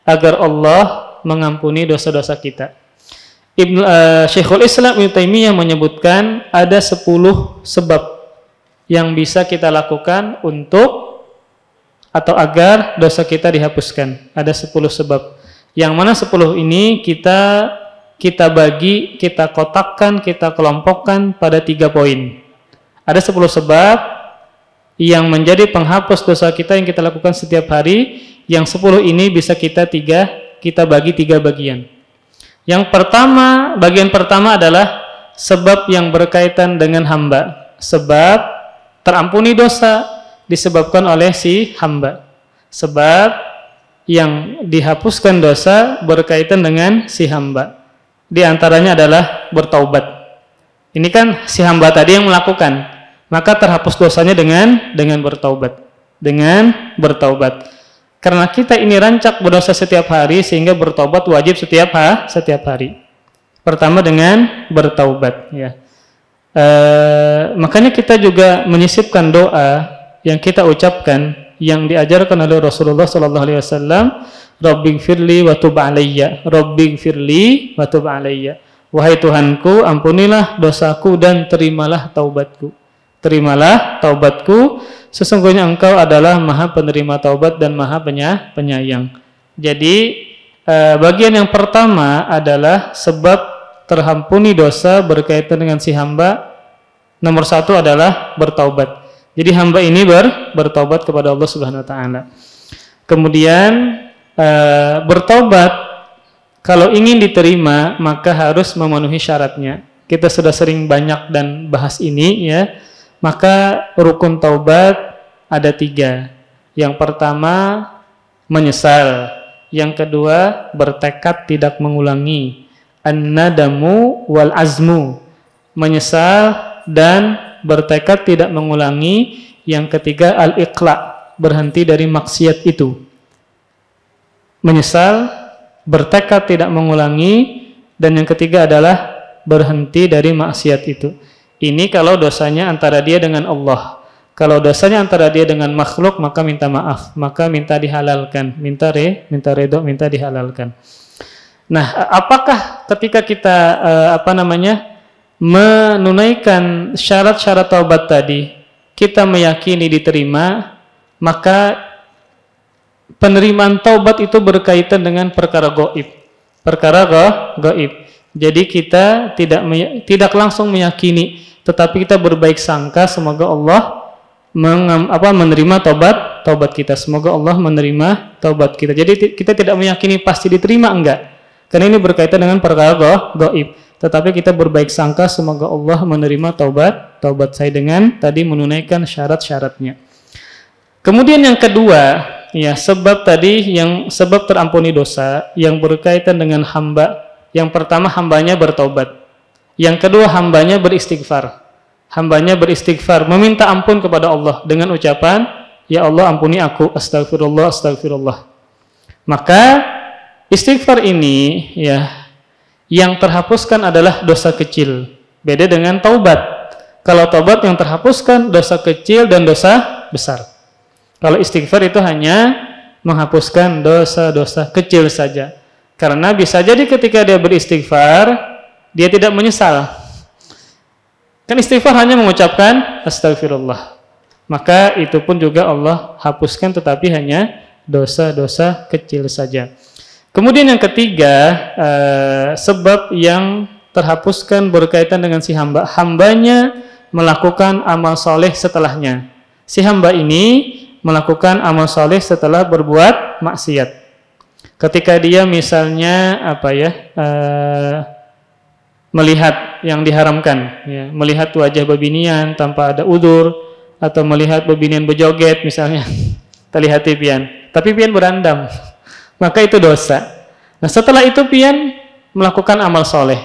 agar Allah mengampuni dosa-dosa kita. Syekhul Islam Ibnu Taimiyah menyebutkan ada 10 sebab yang bisa kita lakukan untuk atau agar dosa kita dihapuskan. Ada 10 sebab. Yang mana 10 ini kita bagi, kita kotakkan, kita kelompokkan pada 3 poin. Ada 10 sebab yang menjadi penghapus dosa kita yang kita lakukan setiap hari. Yang 10 ini bisa kita bagi 3 bagian. Yang pertama, bagian pertama adalah sebab yang berkaitan dengan hamba. Sebab terampuni dosa disebabkan oleh si hamba. Sebab yang dihapuskan dosa berkaitan dengan si hamba. Di antaranya adalah bertaubat. Ini kan si hamba tadi yang melakukan, maka terhapus dosanya dengan bertaubat. Dengan bertaubat. Karena kita ini rancak berdosa setiap hari, sehingga bertaubat wajib setiap hari. Pertama dengan bertaubat, ya. Makanya kita juga menyisipkan doa yang kita ucapkan yang diajarkan oleh Rasulullah sallallahu alaihi wasallam, Rabbighfirli wa tub alayya, Rabbighfirli wa tub alayya. Wahai Tuhanku, ampunilah dosaku dan terimalah taubatku. Terimalah taubatku, sesungguhnya Engkau adalah Maha penerima taubat dan Maha penyayang. Jadi bagian yang pertama adalah sebab terhampuni dosa berkaitan dengan si hamba. Nomor satu adalah bertaubat. Jadi hamba ini bertaubat kepada Allah Subhanahu wa taala. Kemudian bertaubat kalau ingin diterima maka harus memenuhi syaratnya. Kita sudah sering banyak dan bahas ini, ya. Maka rukun taubat ada 3. Yang pertama menyesal, yang kedua bertekad tidak mengulangi, an-nadamu wal azmu, menyesal dan bertekad tidak mengulangi. Yang ketiga al-iqla, berhenti dari maksiat itu. Menyesal, bertekad tidak mengulangi, dan yang ketiga adalah berhenti dari maksiat itu. Ini kalau dosanya antara dia dengan Allah. Kalau dosanya antara dia dengan makhluk, maka minta maaf, maka minta dihalalkan, minta redho, minta dihalalkan. Nah, apakah ketika kita menunaikan syarat-syarat taubat tadi, kita meyakini diterima, maka penerimaan taubat itu berkaitan dengan perkara gaib. Perkara gaib. Jadi kita tidak langsung meyakini, tetapi kita berbaik sangka semoga Allah menerima taubat kita. Semoga Allah menerima taubat kita. Jadi kita tidak meyakini pasti diterima, enggak. Karena ini berkaitan dengan perkara gaib. Tetapi kita berbaik sangka semoga Allah menerima taubat saya dengan tadi menunaikan syarat-syaratnya. Kemudian yang kedua, ya, sebab tadi yang sebab terampuni dosa yang berkaitan dengan hamba. Yang pertama hambanya bertaubat. Yang kedua hambanya beristighfar. Hambanya beristighfar, meminta ampun kepada Allah dengan ucapan, ya Allah ampuni aku, astagfirullah, astagfirullah. Maka istighfar ini, ya, yang terhapuskan adalah dosa kecil. Beda dengan taubat. Kalau taubat yang terhapuskan dosa kecil dan dosa besar. Kalau istighfar itu hanya menghapuskan dosa-dosa kecil saja. Karena bisa jadi ketika dia beristighfar, dia tidak menyesal. Kan istighfar hanya mengucapkan astagfirullah. Maka itu pun juga Allah hapuskan, tetapi hanya dosa-dosa kecil saja. Kemudian yang ketiga, sebab yang terhapuskan berkaitan dengan si hamba. Hambanya melakukan amal soleh setelahnya. Si hamba ini melakukan amal soleh setelah berbuat maksiat. Ketika dia misalnya melihat yang diharamkan, ya, melihat wajah bebinian tanpa ada udzur, atau melihat bebinian berjoget misalnya, terlihat pian, tapi pian berandam, maka itu dosa. Nah setelah itu pian melakukan amal soleh,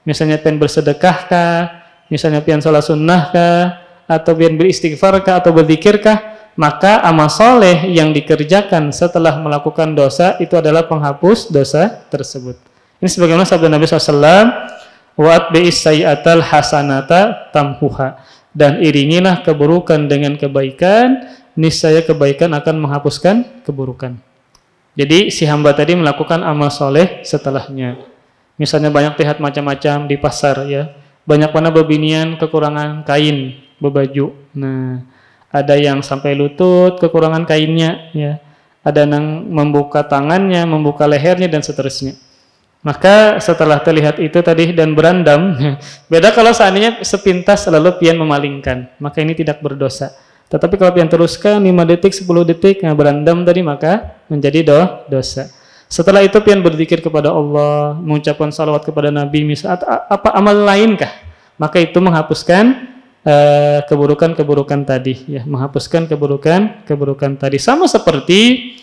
misalnya pian bersedekah kah, misalnya pian sholat sunnah kah, atau pian beristighfar kah, atau berzikir kah, maka amal soleh yang dikerjakan setelah melakukan dosa itu adalah penghapus dosa tersebut. Ini sebagaimana sabda Nabi SAW, wa'atbi'is sayyi'atal hasanata tamhuha, dan iringilah keburukan dengan kebaikan, niscaya kebaikan akan menghapuskan keburukan. Jadi si hamba tadi melakukan amal soleh setelahnya. Misalnya banyak lihat macam-macam di pasar, ya, banyak mana bebinian kekurangan kain berbaju. Nah, ada yang sampai lutut kekurangan kainnya, ya, ada yang membuka tangannya, membuka lehernya, dan seterusnya. Maka setelah terlihat itu tadi dan berandam, beda kalau seandainya sepintas lalu pian memalingkan, maka ini tidak berdosa. Tetapi kalau pian teruskan 5 detik, 10 detik, nah berandam tadi, maka menjadi dosa. Setelah itu pian berzikir kepada Allah, mengucapkan salawat kepada Nabi, misal apa amal lainkah, maka itu menghapuskan keburukan-keburukan tadi, ya, menghapuskan keburukan-keburukan tadi. Sama seperti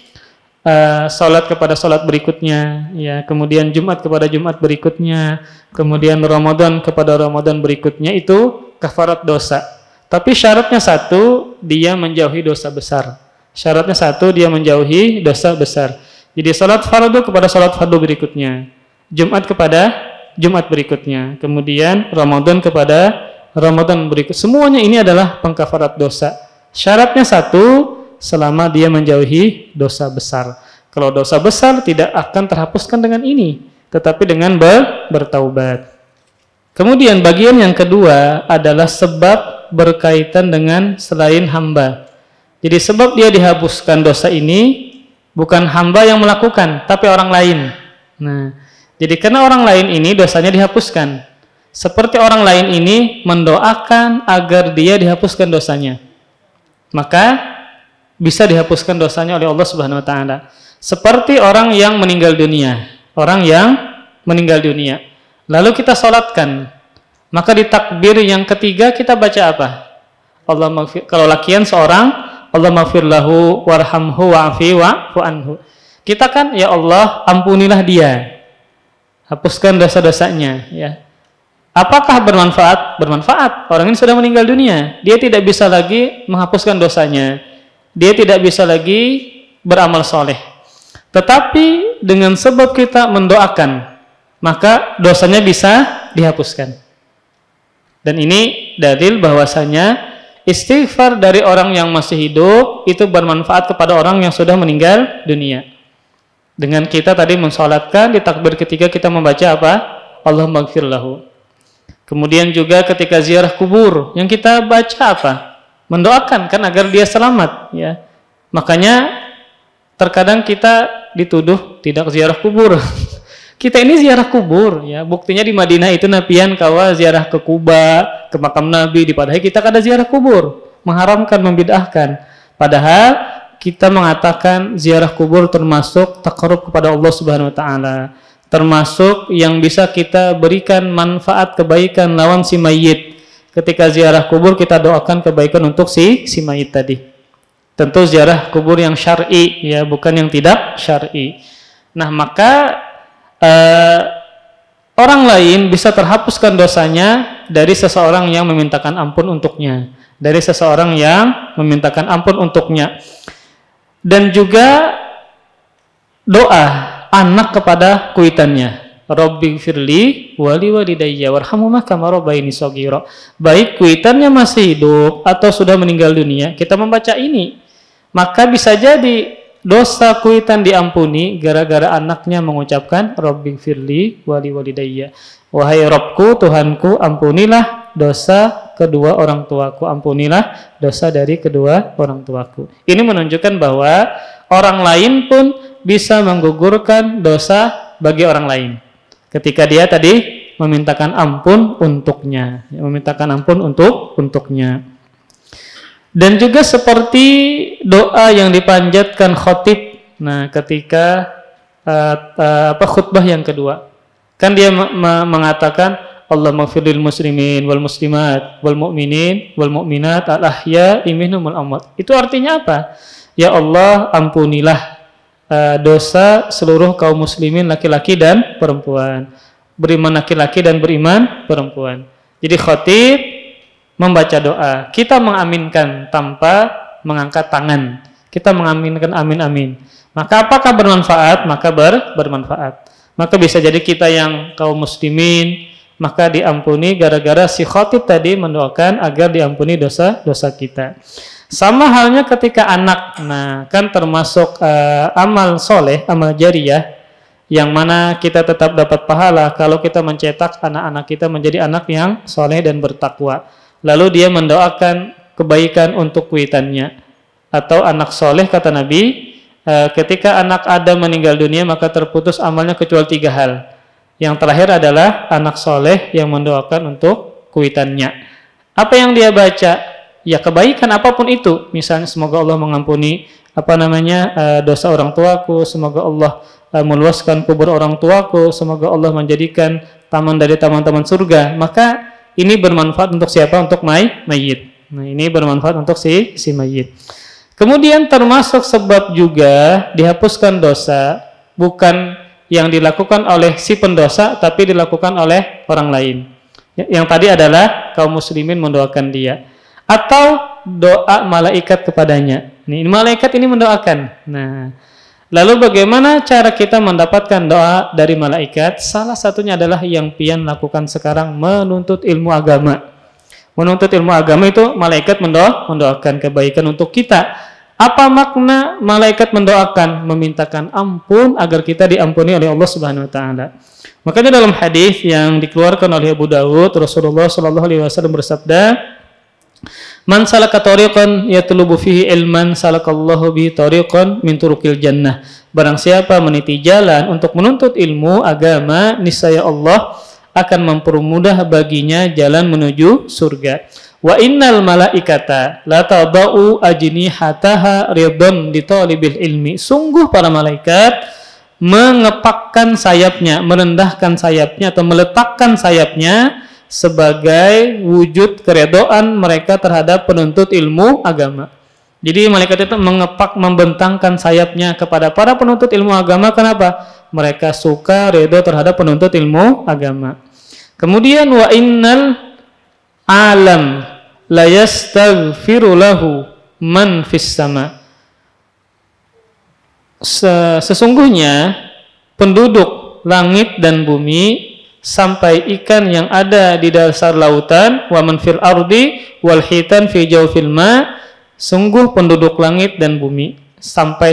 salat kepada salat berikutnya, ya, kemudian Jumat kepada Jumat berikutnya, kemudian Ramadan kepada Ramadan berikutnya, itu kafarat dosa. Tapi syaratnya satu, dia menjauhi dosa besar. Syaratnya satu, dia menjauhi dosa besar. Jadi salat fardu kepada salat fardu berikutnya, Jumat kepada Jumat berikutnya, kemudian Ramadan kepada Ramadan berikut. Semuanya ini adalah pengkafarat dosa. Syaratnya satu, selama dia menjauhi dosa besar. Kalau dosa besar tidak akan terhapuskan dengan ini, tetapi dengan bertaubat. Kemudian bagian yang kedua adalah sebab berkaitan dengan selain hamba. Jadi sebab dia dihapuskan dosa ini bukan hamba yang melakukan, tapi orang lain. Nah, jadi karena orang lain ini dosanya dihapuskan. Seperti orang lain ini mendoakan agar dia dihapuskan dosanya, maka bisa dihapuskan dosanya oleh Allah Subhanahu wa taala. Seperti orang yang meninggal dunia. Orang yang meninggal dunia, lalu kita salatkan, maka di takbir yang ketiga kita baca apa? Allah maghfir, kalau lakian seorang, Allah maghfir lahu warhamhu wa'afi wa'fu anhu. Kita kan, ya Allah ampunilah dia, hapuskan dosa-dosanya, ya. Apakah bermanfaat? Bermanfaat. Orang ini sudah meninggal dunia, dia tidak bisa lagi menghapuskan dosanya, dia tidak bisa lagi beramal soleh. Tetapi dengan sebab kita mendoakan, maka dosanya bisa dihapuskan. Dan ini dalil bahwasanya istighfar dari orang yang masih hidup itu bermanfaat kepada orang yang sudah meninggal dunia. Dengan kita tadi mensolatkan, di takbir ketiga kita membaca apa? Allahumma ighfir lahu. Kemudian juga ketika ziarah kubur, yang kita baca apa? Mendoakan kan agar dia selamat, ya. Makanya terkadang kita dituduh tidak ziarah kubur. Kita ini ziarah kubur, ya. Buktinya di Madinah itu nabian kawa ziarah ke Kuba, ke makam Nabi, dipadahi kita kada ziarah kubur, mengharamkan, membid'ahkan. Padahal kita mengatakan ziarah kubur termasuk taqarrub kepada Allah Subhanahu wa taala, termasuk yang bisa kita berikan manfaat kebaikan lawan si mayit. Ketika ziarah kubur kita doakan kebaikan untuk si mayit tadi. Tentu ziarah kubur yang syar'i, ya, bukan yang tidak syar'i. Nah, maka orang lain bisa terhapuskan dosanya dari seseorang yang memintakan ampun untuknya, dari seseorang yang memintakan ampun untuknya. Dan juga doa anak kepada kuitannya, Rabbighfirli wali walidayya warhamhuma kama rabbayani shaghira. Baik kuitannya masih hidup atau sudah meninggal dunia, kita membaca ini, maka bisa jadi dosa kuitan diampuni gara-gara anaknya mengucapkan Rabbighfirli wali walidayya. Wahai Rabbku, Tuhanku, ampunilah dosa kedua orang tuaku, ampunilah dosa dari kedua orang tuaku. Ini menunjukkan bahwa orang lain pun bisa menggugurkan dosa bagi orang lain ketika dia tadi memintakan ampun untuknya, memintakan ampun untuknya. Dan juga seperti doa yang dipanjatkan khatib, nah ketika khutbah yang kedua, kan dia mengatakan Allahumma firlil muslimin wal muslimat wal mu'minin wal mu'minat al ahya'i minhum wal amwat. Itu artinya apa? Ya Allah, ampunilah dosa seluruh kaum muslimin laki-laki dan perempuan, beriman laki-laki dan beriman perempuan. Jadi khatib membaca doa, kita mengaminkan tanpa mengangkat tangan, kita mengaminkan amin amin. Maka apakah bermanfaat? Maka bermanfaat. Maka bisa jadi kita yang kaum muslimin maka diampuni gara-gara si khatib tadi mendoakan agar diampuni dosa-dosa kita. Sama halnya ketika anak, nah kan termasuk amal soleh, amal jariyah, yang mana kita tetap dapat pahala kalau kita mencetak anak-anak kita menjadi anak yang soleh dan bertakwa. Lalu dia mendoakan kebaikan untuk kuitannya. Atau anak soleh, kata Nabi, ketika anak Adam meninggal dunia maka terputus amalnya kecuali 3 hal. Yang terakhir adalah anak soleh yang mendoakan untuk kuitannya. Apa yang dia baca? Ya kebaikan apapun itu. Misalnya semoga Allah mengampuni dosa orang tuaku, semoga Allah meluaskan kubur orang tuaku, semoga Allah menjadikan taman dari taman-taman surga. Maka ini bermanfaat untuk siapa? Untuk mayit. Nah, ini bermanfaat untuk si mayit. Kemudian termasuk sebab juga dihapuskan dosa bukan yang dilakukan oleh si pendosa tapi dilakukan oleh orang lain. Yang tadi adalah kaum muslimin mendoakan dia atau doa malaikat kepadanya. Ini malaikat ini mendoakan. Nah, lalu bagaimana cara kita mendapatkan doa dari malaikat? Salah satunya adalah yang pian lakukan sekarang, menuntut ilmu agama. Menuntut ilmu agama itu malaikat mendoakan kebaikan untuk kita. Apa makna malaikat mendoakan? Memintakan ampun agar kita diampuni oleh Allah Subhanahu wa taala. Makanya dalam hadis yang dikeluarkan oleh Abu Dawud, Rasulullah sallallahu alaihi wasallam bersabda, "Man salaka tariqan yatlubu fihi ilman, salakallahu bihi tariqan min turuqil jannah." Barang siapa meniti jalan untuk menuntut ilmu agama, niscaya Allah akan mempermudah baginya jalan menuju surga. Wa innal malaikata la tadau ajnihataha ridon li talibil ilmi. Sungguh para malaikat mengepakkan sayapnya, merendahkan sayapnya atau meletakkan sayapnya sebagai wujud keredoan mereka terhadap penuntut ilmu agama. Jadi malaikat itu membentangkan sayapnya kepada para penuntut ilmu agama. Kenapa? Mereka suka, redha terhadap penuntut ilmu agama. Kemudian wa innal alam la yastaghfiru lahu man fis sama. Sesungguhnya penduduk langit dan bumi sampai ikan yang ada di dasar lautan, wa man fil ardi wal hitan fi jawfil ma. Sungguh penduduk langit dan bumi sampai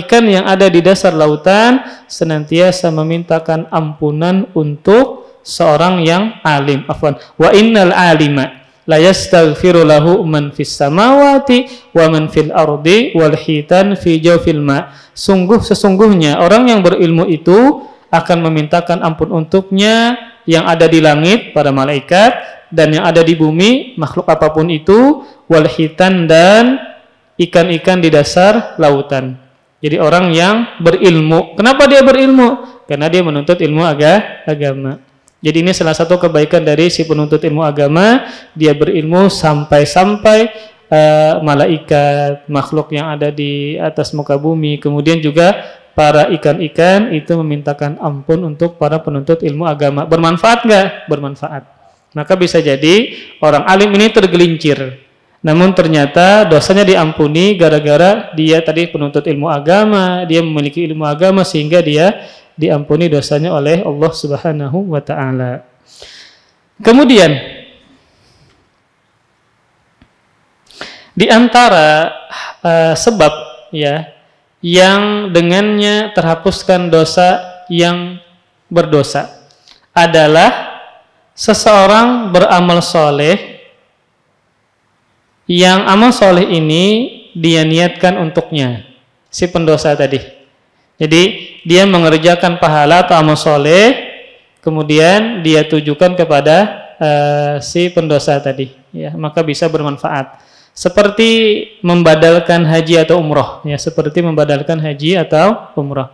ikan yang ada di dasar lautan senantiasa memintakan ampunan untuk seorang yang alim. Afwan. Wa innal alima la yastaghfiru lahu man fis samawati wa man fil ardi wal hitan fi jawfil ma. Sesungguhnya orang yang berilmu itu akan memintakan ampun untuknya yang ada di langit, para malaikat, dan yang ada di bumi, makhluk apapun itu, wal hitan, dan ikan-ikan di dasar lautan. Jadi orang yang berilmu. Kenapa dia berilmu? Karena dia menuntut ilmu agama. Jadi ini salah satu kebaikan dari si penuntut ilmu agama, dia berilmu sampai malaikat, makhluk yang ada di atas muka bumi, kemudian juga para ikan-ikan itu memintakan ampun untuk para penuntut ilmu agama. Bermanfaat nggak? Bermanfaat. Maka bisa jadi orang alim ini tergelincir, namun ternyata dosanya diampuni gara-gara dia tadi penuntut ilmu agama, dia memiliki ilmu agama sehingga dia diampuni dosanya oleh Allah Subhanahu wa taala. Kemudian di antara sebab ya yang dengannya terhapuskan dosa yang berdosa adalah seseorang beramal soleh yang amal soleh ini dia niatkan untuknya si pendosa tadi. Jadi dia mengerjakan pahala atau amal soleh, kemudian dia tujukan kepada si pendosa tadi, ya, maka bisa bermanfaat. Seperti membadalkan haji atau umroh, ya, seperti membadalkan haji atau umroh.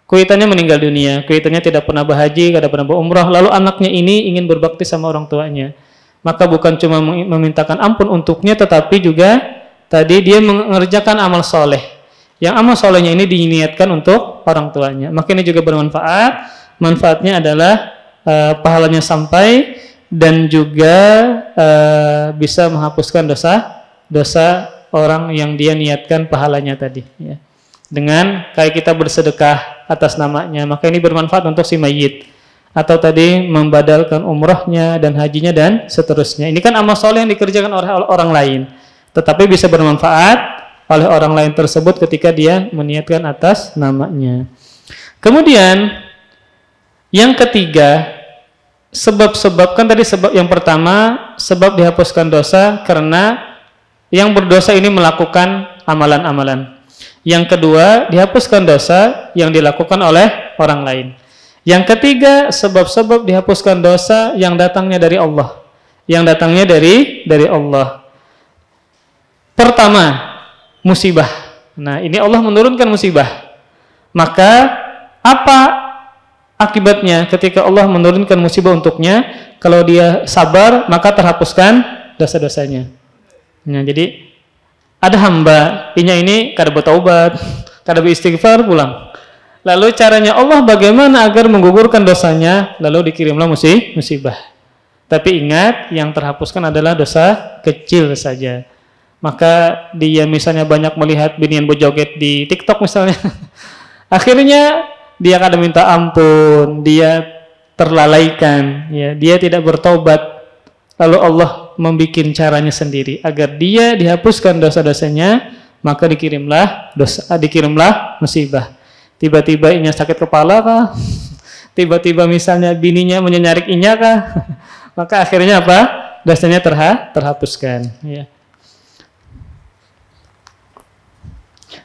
Kuitannya meninggal dunia, kuitannya tidak pernah berhaji, tidak pernah berumroh, lalu anaknya ini ingin berbakti sama orang tuanya, maka bukan cuma memintakan ampun untuknya, tetapi juga tadi dia mengerjakan amal soleh. Yang amal solehnya ini diniatkan untuk orang tuanya, maka ini juga bermanfaat. Manfaatnya adalah pahalanya sampai dan juga bisa menghapuskan dosa orang yang dia niatkan pahalanya tadi, ya. Dengan kayak kita bersedekah atas namanya, maka ini bermanfaat untuk si mayit. Atau tadi membadalkan umrohnya dan hajinya dan seterusnya. Ini kan amal soleh yang dikerjakan oleh orang lain, tetapi bisa bermanfaat oleh orang lain tersebut ketika dia meniatkan atas namanya. Kemudian yang ketiga, sebab-sebab, kan tadi sebab yang pertama sebab dihapuskan dosa karena yang berdosa ini melakukan amalan-amalan. Yang kedua, dihapuskan dosa yang dilakukan oleh orang lain. Yang ketiga, sebab-sebab dihapuskan dosa yang datangnya dari Allah. Yang datangnya dari Allah. Pertama, musibah. Nah, ini Allah menurunkan musibah. Maka apa akibatnya ketika Allah menurunkan musibah untuknya? Kalau dia sabar, maka terhapuskan dosa-dosanya. Nah, jadi ada hamba, ini kada bertaubat, kada beristighfar, pulang. Lalu caranya Allah bagaimana agar menggugurkan dosanya? Lalu dikirimlah musibah. Tapi ingat, yang terhapuskan adalah dosa kecil saja. Maka dia misalnya banyak melihat binian berjoget di TikTok misalnya. Akhirnya dia kada minta ampun, dia terlalaikan, ya, dia tidak bertobat. Lalu Allah membuat caranya sendiri agar dia dihapuskan dosa-dosanya, maka dikirimlah musibah. Tiba-tiba inya sakit kepala kah? Tiba-tiba misalnya bininya menyenyarik inya kah? Maka akhirnya apa? Dosanya terhapuskan, ya.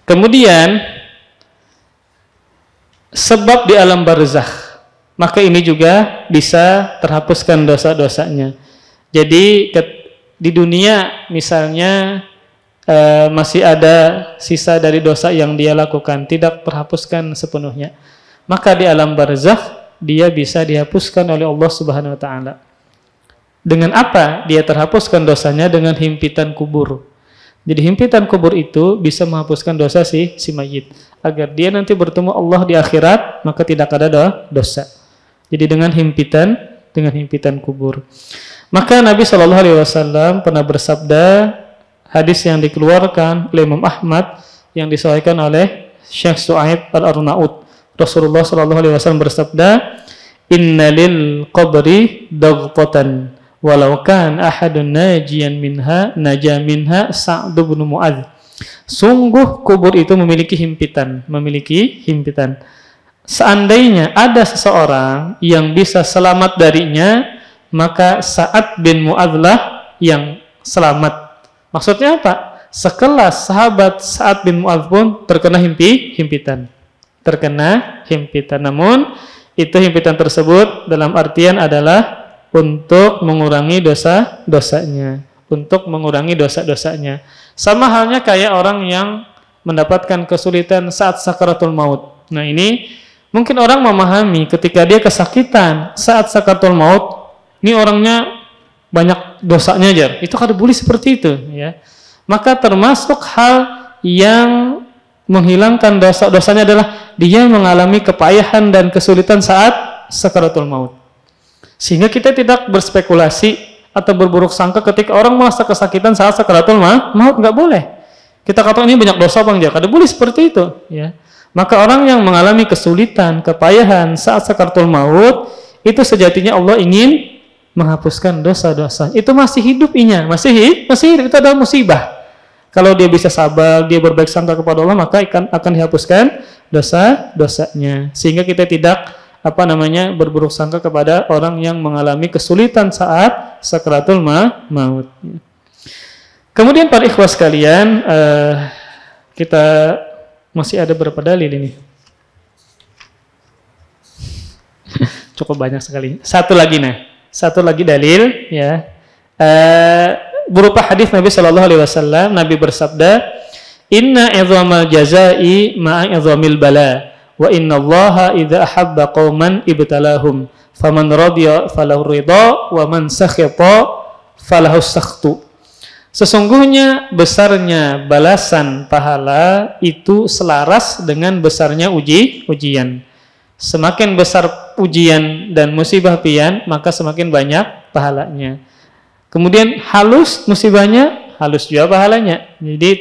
Kemudian sebab di alam barzakh, maka ini juga bisa terhapuskan dosa-dosanya. Jadi di dunia misalnya masih ada sisa dari dosa yang dia lakukan, tidak terhapuskan sepenuhnya, maka di alam barzakh dia bisa dihapuskan oleh Allah Subhanahu wa taala. Dengan apa dia terhapuskan dosanya? Dengan himpitan kubur. Jadi himpitan kubur itu bisa menghapuskan dosa si mayit, agar dia nanti bertemu Allah di akhirat, maka tidak ada dosa. Jadi dengan himpitan kubur. Maka Nabi Shallallahu Alaihi Wasallam pernah bersabda, hadis yang dikeluarkan oleh Imam Ahmad yang disahihkan oleh Syekh Su'aib Al-Arnaud. Rasulullah Shallallahu Alaihi Wasallam bersabda, innalil qabri daghfatan walau kan ahadun najian minha naja minha Sa'd bin Mu'adz. Sungguh kubur itu memiliki himpitan. Seandainya ada seseorang yang bisa selamat darinya, maka Sa'ad bin Mu'adzlah yang selamat. Maksudnya apa? Sekelas sahabat Sa'ad bin Mu'adz pun terkena himpitan. Namun itu himpitan tersebut dalam artian adalah untuk mengurangi dosa-dosanya. Sama halnya kayak orang yang mendapatkan kesulitan saat sakaratul maut. Nah, ini mungkin orang memahami ketika dia kesakitan saat sakaratul maut, ini orangnya banyak dosanya aja. Itu kada boleh seperti itu, ya. Maka termasuk hal yang menghilangkan dosa-dosanya adalah dia mengalami kepayahan dan kesulitan saat sakaratul maut. Sehingga kita tidak berspekulasi atau berburuk sangka ketika orang merasa kesakitan saat sakaratul maut, nggak boleh. Kita katakan ini banyak dosa bang, kada boleh seperti itu, ya. Maka orang yang mengalami kesulitan, kepayahan saat sakaratul maut, itu sejatinya Allah ingin menghapuskan dosa-dosa. Itu masih hidup masih hidup, itu adalah musibah. Kalau dia bisa sabar, dia berbaik sangka kepada Allah, maka akan dihapuskan dosa-dosanya. Sehingga kita tidak berburuk sangka kepada orang yang mengalami kesulitan saat sakaratul maut. Kemudian para ikhwas sekalian, kita masih ada berapa dalil ini? Cukup banyak sekali. Satu lagi dalil, ya. Berupa hadis Nabi Shallallahu Alaihi Wasallam, Nabi bersabda, Inna idhamal jazai ma'a idhamil bala. Wa inna Allaha idza ahabba qauman ibtalahum faman radiya falahu ridha wa man sakhita falahu sakhtu. Sesungguhnya besarnya balasan pahala itu selaras dengan besarnya ujian. Semakin besar ujian dan musibah pian, maka semakin banyak pahalanya. Kemudian halus musibahnya, halus juga pahalanya. Jadi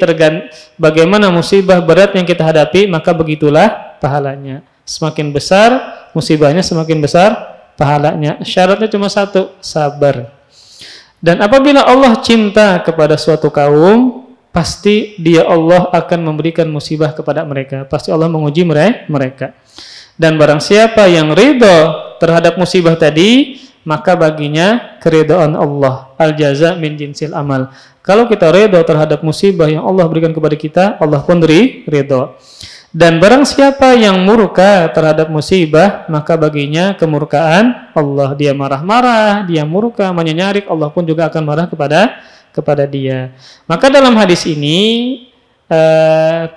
bagaimana musibah berat yang kita hadapi, maka begitulah pahalanya. Semakin besar musibahnya, semakin besar pahalanya. Syaratnya cuma satu, sabar. Dan apabila Allah cinta kepada suatu kaum, pasti Allah akan memberikan musibah kepada mereka. Pasti Allah menguji mereka. Dan barang siapa yang ridho terhadap musibah tadi, maka baginya keridhaan Allah. Al-jaza min jinsil amal. Kalau kita ridho terhadap musibah yang Allah berikan kepada kita, Allah pun ridho. Dan barang siapa yang murka terhadap musibah, maka baginya kemurkaan Allah. Dia marah-marah, dia murka, menyenyarik, Allah pun juga akan marah kepada dia. Maka dalam hadis ini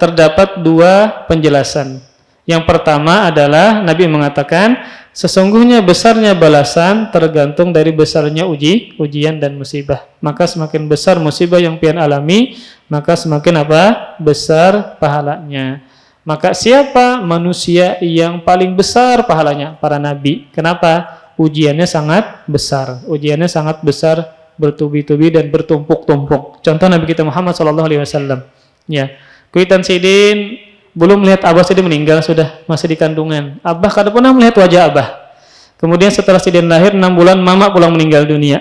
terdapat dua penjelasan. Yang pertama adalah Nabi mengatakan, Sesungguhnya besarnya balasan tergantung dari besarnya ujian dan musibah. Maka semakin besar musibah yang pian alami, maka semakin apa? Besar pahalanya. Maka siapa manusia yang paling besar pahalanya? Para nabi. Kenapa? Ujiannya sangat besar. Ujiannya sangat besar, bertubi-tubi dan bertumpuk-tumpuk. Contoh Nabi kita Muhammad SAW. Ya, Kuitan Sidin belum melihat Abah Sidin meninggal, sudah masih di kandungan. Abah kada pernah melihat wajah Abah. Kemudian setelah Sidin lahir 6 bulan, mama pulang meninggal dunia.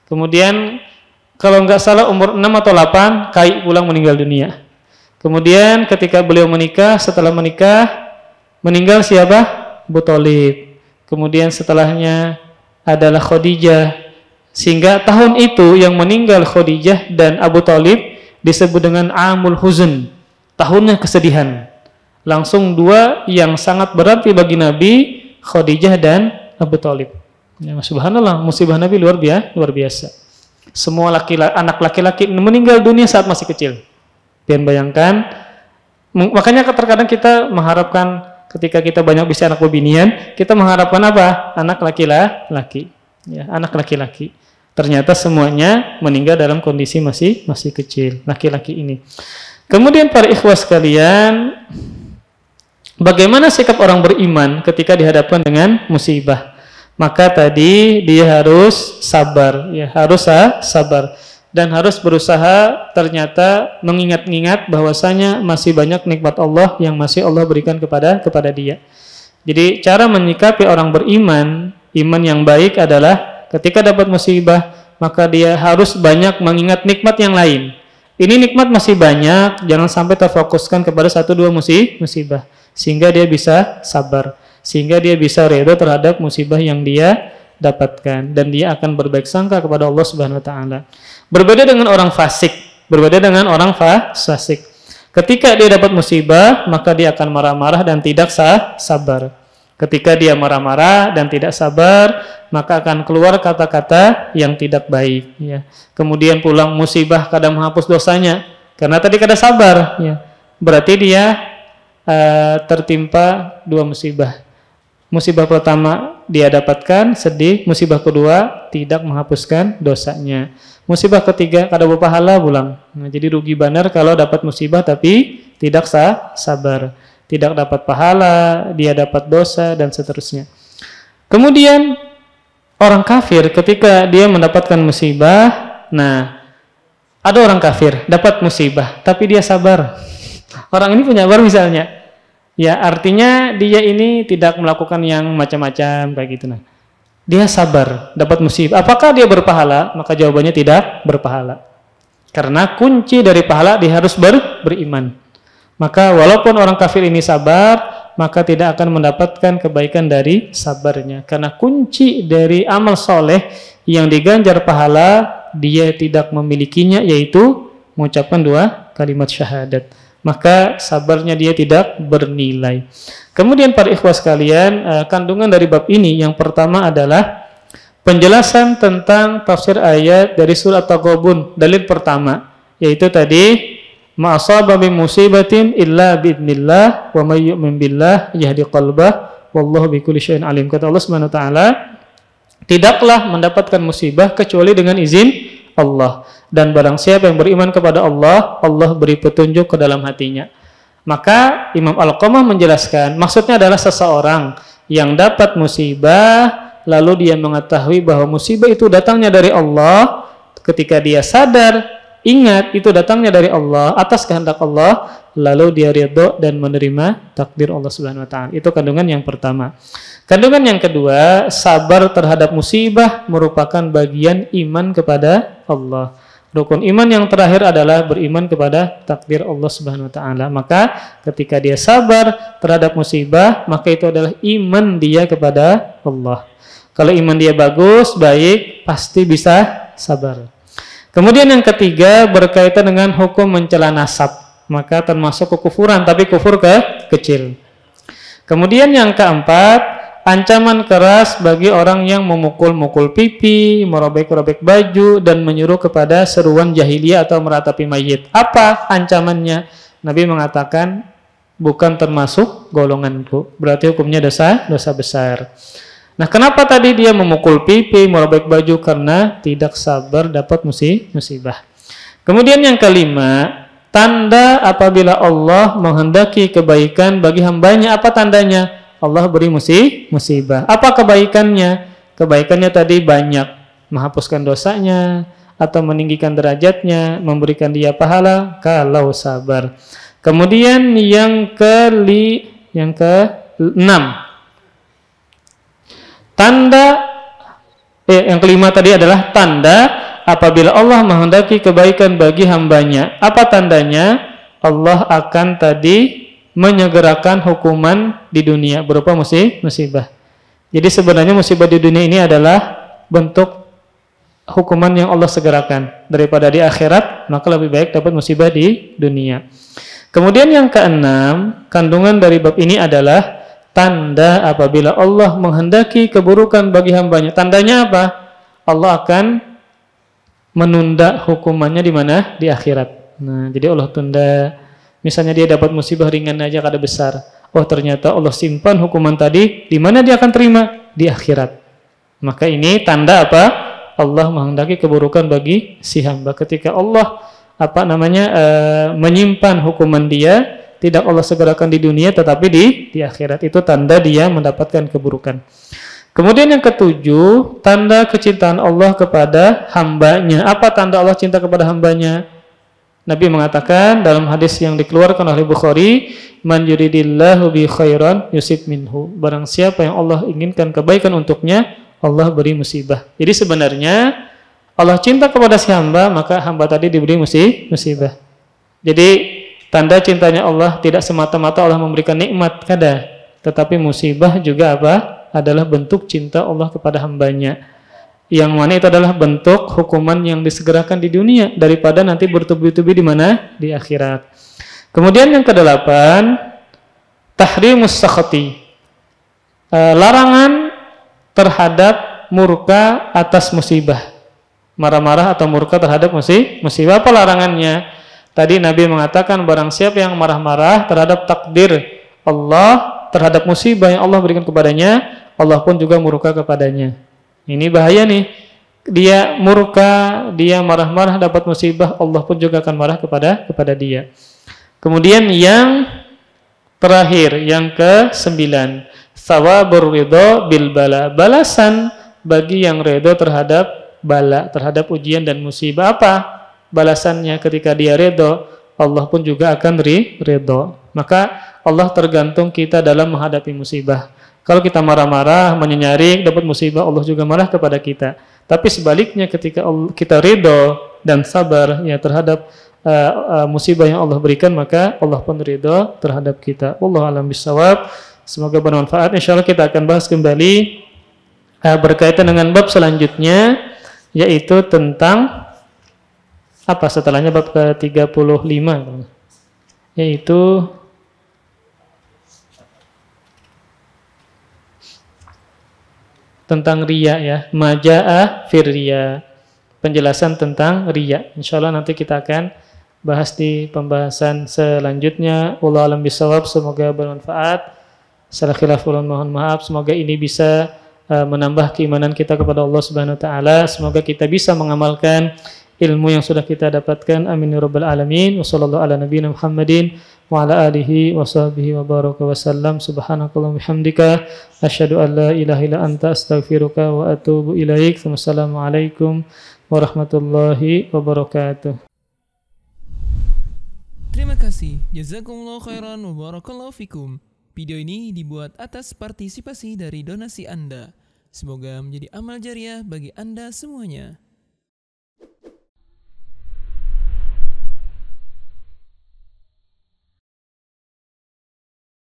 Kemudian kalau nggak salah umur 6 atau 8, Kai pulang meninggal dunia. Kemudian ketika beliau menikah, setelah menikah meninggal siapa? Abu Thalib. Kemudian setelahnya adalah Khadijah. Sehingga tahun itu yang meninggal Khadijah dan Abu Thalib disebut dengan Amul Huzn, tahunnya kesedihan. Langsung dua yang sangat berarti bagi Nabi, Khadijah dan Abu Thalib. Ya, subhanallah, musibah Nabi luar biasa. Semua anak laki-laki meninggal dunia saat masih kecil. Dan bayangkan, makanya terkadang kita mengharapkan ketika kita banyak bisa anak bebinian, kita mengharapkan apa? Anak laki-laki. Ya, anak laki-laki. Ternyata semuanya meninggal dalam kondisi masih kecil, laki-laki ini. Kemudian para ikhwah sekalian, bagaimana sikap orang beriman ketika dihadapkan dengan musibah? Maka tadi dia harus sabar, ya, harus sabar dan harus berusaha ternyata mengingat-ingat bahwasanya masih banyak nikmat Allah yang masih Allah berikan kepada dia. Jadi cara menyikapi orang beriman, iman yang baik adalah ketika dapat musibah, maka dia harus banyak mengingat nikmat yang lain. Ini nikmat masih banyak, jangan sampai terfokuskan kepada 1-2 musibah. Sehingga dia bisa sabar. Sehingga dia bisa redha terhadap musibah yang dia dapatkan. Dan dia akan berbaik sangka kepada Allah Subhanahu Wa Taala. Berbeda dengan orang fasik. Ketika dia dapat musibah, maka dia akan marah-marah dan tidak sabar. Ketika dia marah-marah dan tidak sabar, maka akan keluar kata-kata yang tidak baik. Ya. Kemudian pulang musibah kadang menghapus dosanya, karena tadi kada sabar. Ya. Berarti dia tertimpa 2 musibah. Musibah pertama dia dapatkan sedih, musibah kedua tidak menghapuskan dosanya. Musibah ketiga kada berpahala pulang. Nah, jadi rugi benar kalau dapat musibah tapi tidak sabar. Tidak dapat pahala, dia dapat dosa, dan seterusnya. Kemudian, orang kafir ketika dia mendapatkan musibah, nah, ada orang kafir, dapat musibah, tapi dia sabar. Orang ini punya sabar misalnya. Ya, artinya dia ini tidak melakukan yang macam-macam, kayak gitu. Nah, dia sabar, dapat musibah. Apakah dia berpahala? Maka jawabannya tidak berpahala. Karena kunci dari pahala dia harus beriman. Maka walaupun orang kafir ini sabar, maka tidak akan mendapatkan kebaikan dari sabarnya. Karena kunci dari amal soleh yang diganjar pahala, dia tidak memilikinya, yaitu mengucapkan 2 kalimat syahadat. Maka sabarnya dia tidak bernilai. Kemudian para ikhwah sekalian, kandungan dari bab ini yang pertama adalah penjelasan tentang tafsir ayat dari surat At-Taghabun. Dalil pertama, yaitu tadi, ma asaba min musibatin illa biidznillah wa may yu'min billah yahdi qalbah wallahu bikulli syai'in alim. Kata Allah Subhanahu wa taala, tidaklah mendapatkan musibah kecuali dengan izin Allah, dan barang siapa yang beriman kepada Allah, Allah beri petunjuk ke dalam hatinya. Maka Imam Al-Qamah menjelaskan, maksudnya adalah seseorang yang dapat musibah lalu dia mengetahui bahwa musibah itu datangnya dari Allah, ketika dia sadar, ingat itu datangnya dari Allah, atas kehendak Allah, lalu dia ridho dan menerima takdir Allah Subhanahu wa taala. Itu kandungan yang pertama. Kandungan yang kedua, sabar terhadap musibah merupakan bagian iman kepada Allah. Rukun iman yang terakhir adalah beriman kepada takdir Allah Subhanahu wa taala. Maka ketika dia sabar terhadap musibah, maka itu adalah iman dia kepada Allah. Kalau iman dia bagus, baik, pasti bisa sabar. Kemudian yang ketiga berkaitan dengan hukum mencela nasab, maka termasuk kekufuran, tapi kufur kecil. Kemudian yang keempat, ancaman keras bagi orang yang memukul-mukul pipi, merobek-robek baju, dan menyuruh kepada seruan jahiliyah atau meratapi mayit. Apa ancamannya? Nabi mengatakan, bukan termasuk golonganku. Berarti hukumnya dosa besar. Nah, kenapa tadi dia memukul pipi, merobek baju? Karena tidak sabar dapat musibah. Kemudian yang kelima, tanda apabila Allah menghendaki kebaikan bagi hambanya. Apa tandanya? Allah beri musibah. Apa kebaikannya? Kebaikannya tadi banyak, menghapuskan dosanya, atau meninggikan derajatnya, memberikan dia pahala kalau sabar. Kemudian yang keenam, yang kelima tadi adalah tanda apabila Allah menghendaki kebaikan bagi hambanya. Apa tandanya? Allah akan tadi menyegerakan hukuman di dunia berupa musibah. Jadi sebenarnya musibah di dunia ini adalah bentuk hukuman yang Allah segerakan. Daripada di akhirat, maka lebih baik dapat musibah di dunia. Kemudian yang keenam, kandungan dari bab ini adalah tanda apabila Allah menghendaki keburukan bagi hambanya. Tandanya apa? Allah akan menunda hukumannya di mana? Di akhirat. Nah, jadi Allah tunda. Misalnya dia dapat musibah ringan aja kada besar. Oh, ternyata Allah simpan hukuman tadi. Di mana dia akan terima? Di akhirat. Maka ini tanda apa? Allah menghendaki keburukan bagi si hamba. Ketika Allah menyimpan hukuman dia, tidak Allah segerakan di dunia tetapi di akhirat. Itu tanda dia mendapatkan keburukan. Kemudian yang ketujuh, tanda kecintaan Allah kepada hambanya. Apa tanda Allah cinta kepada hambanya? Nabi mengatakan dalam hadis yang dikeluarkan oleh Bukhari, man yuridillahu bi khairan yusib minhu. Barang siapa yang Allah inginkan kebaikan untuknya, Allah beri musibah. Jadi sebenarnya Allah cinta kepada si hamba, maka hamba tadi diberi musibah. Jadi tanda cintanya Allah tidak semata-mata Allah memberikan nikmat, kada, tetapi musibah juga apa? Adalah bentuk cinta Allah kepada hambanya. Yang mana itu adalah bentuk hukuman yang disegerakan di dunia daripada nanti bertubi-tubi di mana? Di akhirat. Kemudian yang kedelapan, tahrimus sakhati. Larangan terhadap murka atas musibah. Marah-marah atau murka terhadap musibah. Apa larangannya? Tadi Nabi mengatakan barang siapa yang marah-marah terhadap takdir Allah, terhadap musibah yang Allah berikan kepadanya, Allah pun juga murka kepadanya. Ini bahaya nih. Dia murka, dia marah-marah dapat musibah, Allah pun juga akan marah kepada dia. Kemudian yang terakhir, yang ke-9, thawabur ridha bil bala. Balasan bagi yang ridha terhadap bala, terhadap ujian dan musibah. Apa balasannya ketika dia ridha? Allah pun juga akan ridha. Maka Allah tergantung kita dalam menghadapi musibah. Kalau kita marah-marah, menyenyaring, dapat musibah, Allah juga marah kepada kita. Tapi sebaliknya ketika kita ridha dan sabar ya terhadap musibah yang Allah berikan, maka Allah pun ridha terhadap kita. Wallahu a'lam bishawab. Semoga bermanfaat. Insyaallah kita akan bahas kembali berkaitan dengan bab selanjutnya, yaitu tentang apa setelahnya, bab ke-35, yaitu tentang riya ya, majaa fir riya, penjelasan tentang riya. Insyaallah nanti kita akan bahas di pembahasan selanjutnya. Wallahu a'lam bishawab. Semoga bermanfaat. Salah khilaf mohon maaf. Semoga ini bisa menambah keimanan kita kepada Allah Subhanahu wa taala. Semoga kita bisa mengamalkan ilmu yang sudah kita dapatkan. Amin ya rabbal alamin. Wassallallahu ala nabiyina Muhammadin wa ala alihi wa sahbihi wa baraka wa sallam. Subhanakallahumma bihamdika asyhadu an la ilaha illa anta astaghfiruka wa atubu ilaik. Wassalamualaikum warahmatullahi wabarakatuh. Terima kasih. Jazakumullah khairan wa barakallahu fikum. Video ini dibuat atas partisipasi dari donasi Anda. Semoga menjadi amal jariah bagi Anda semuanya.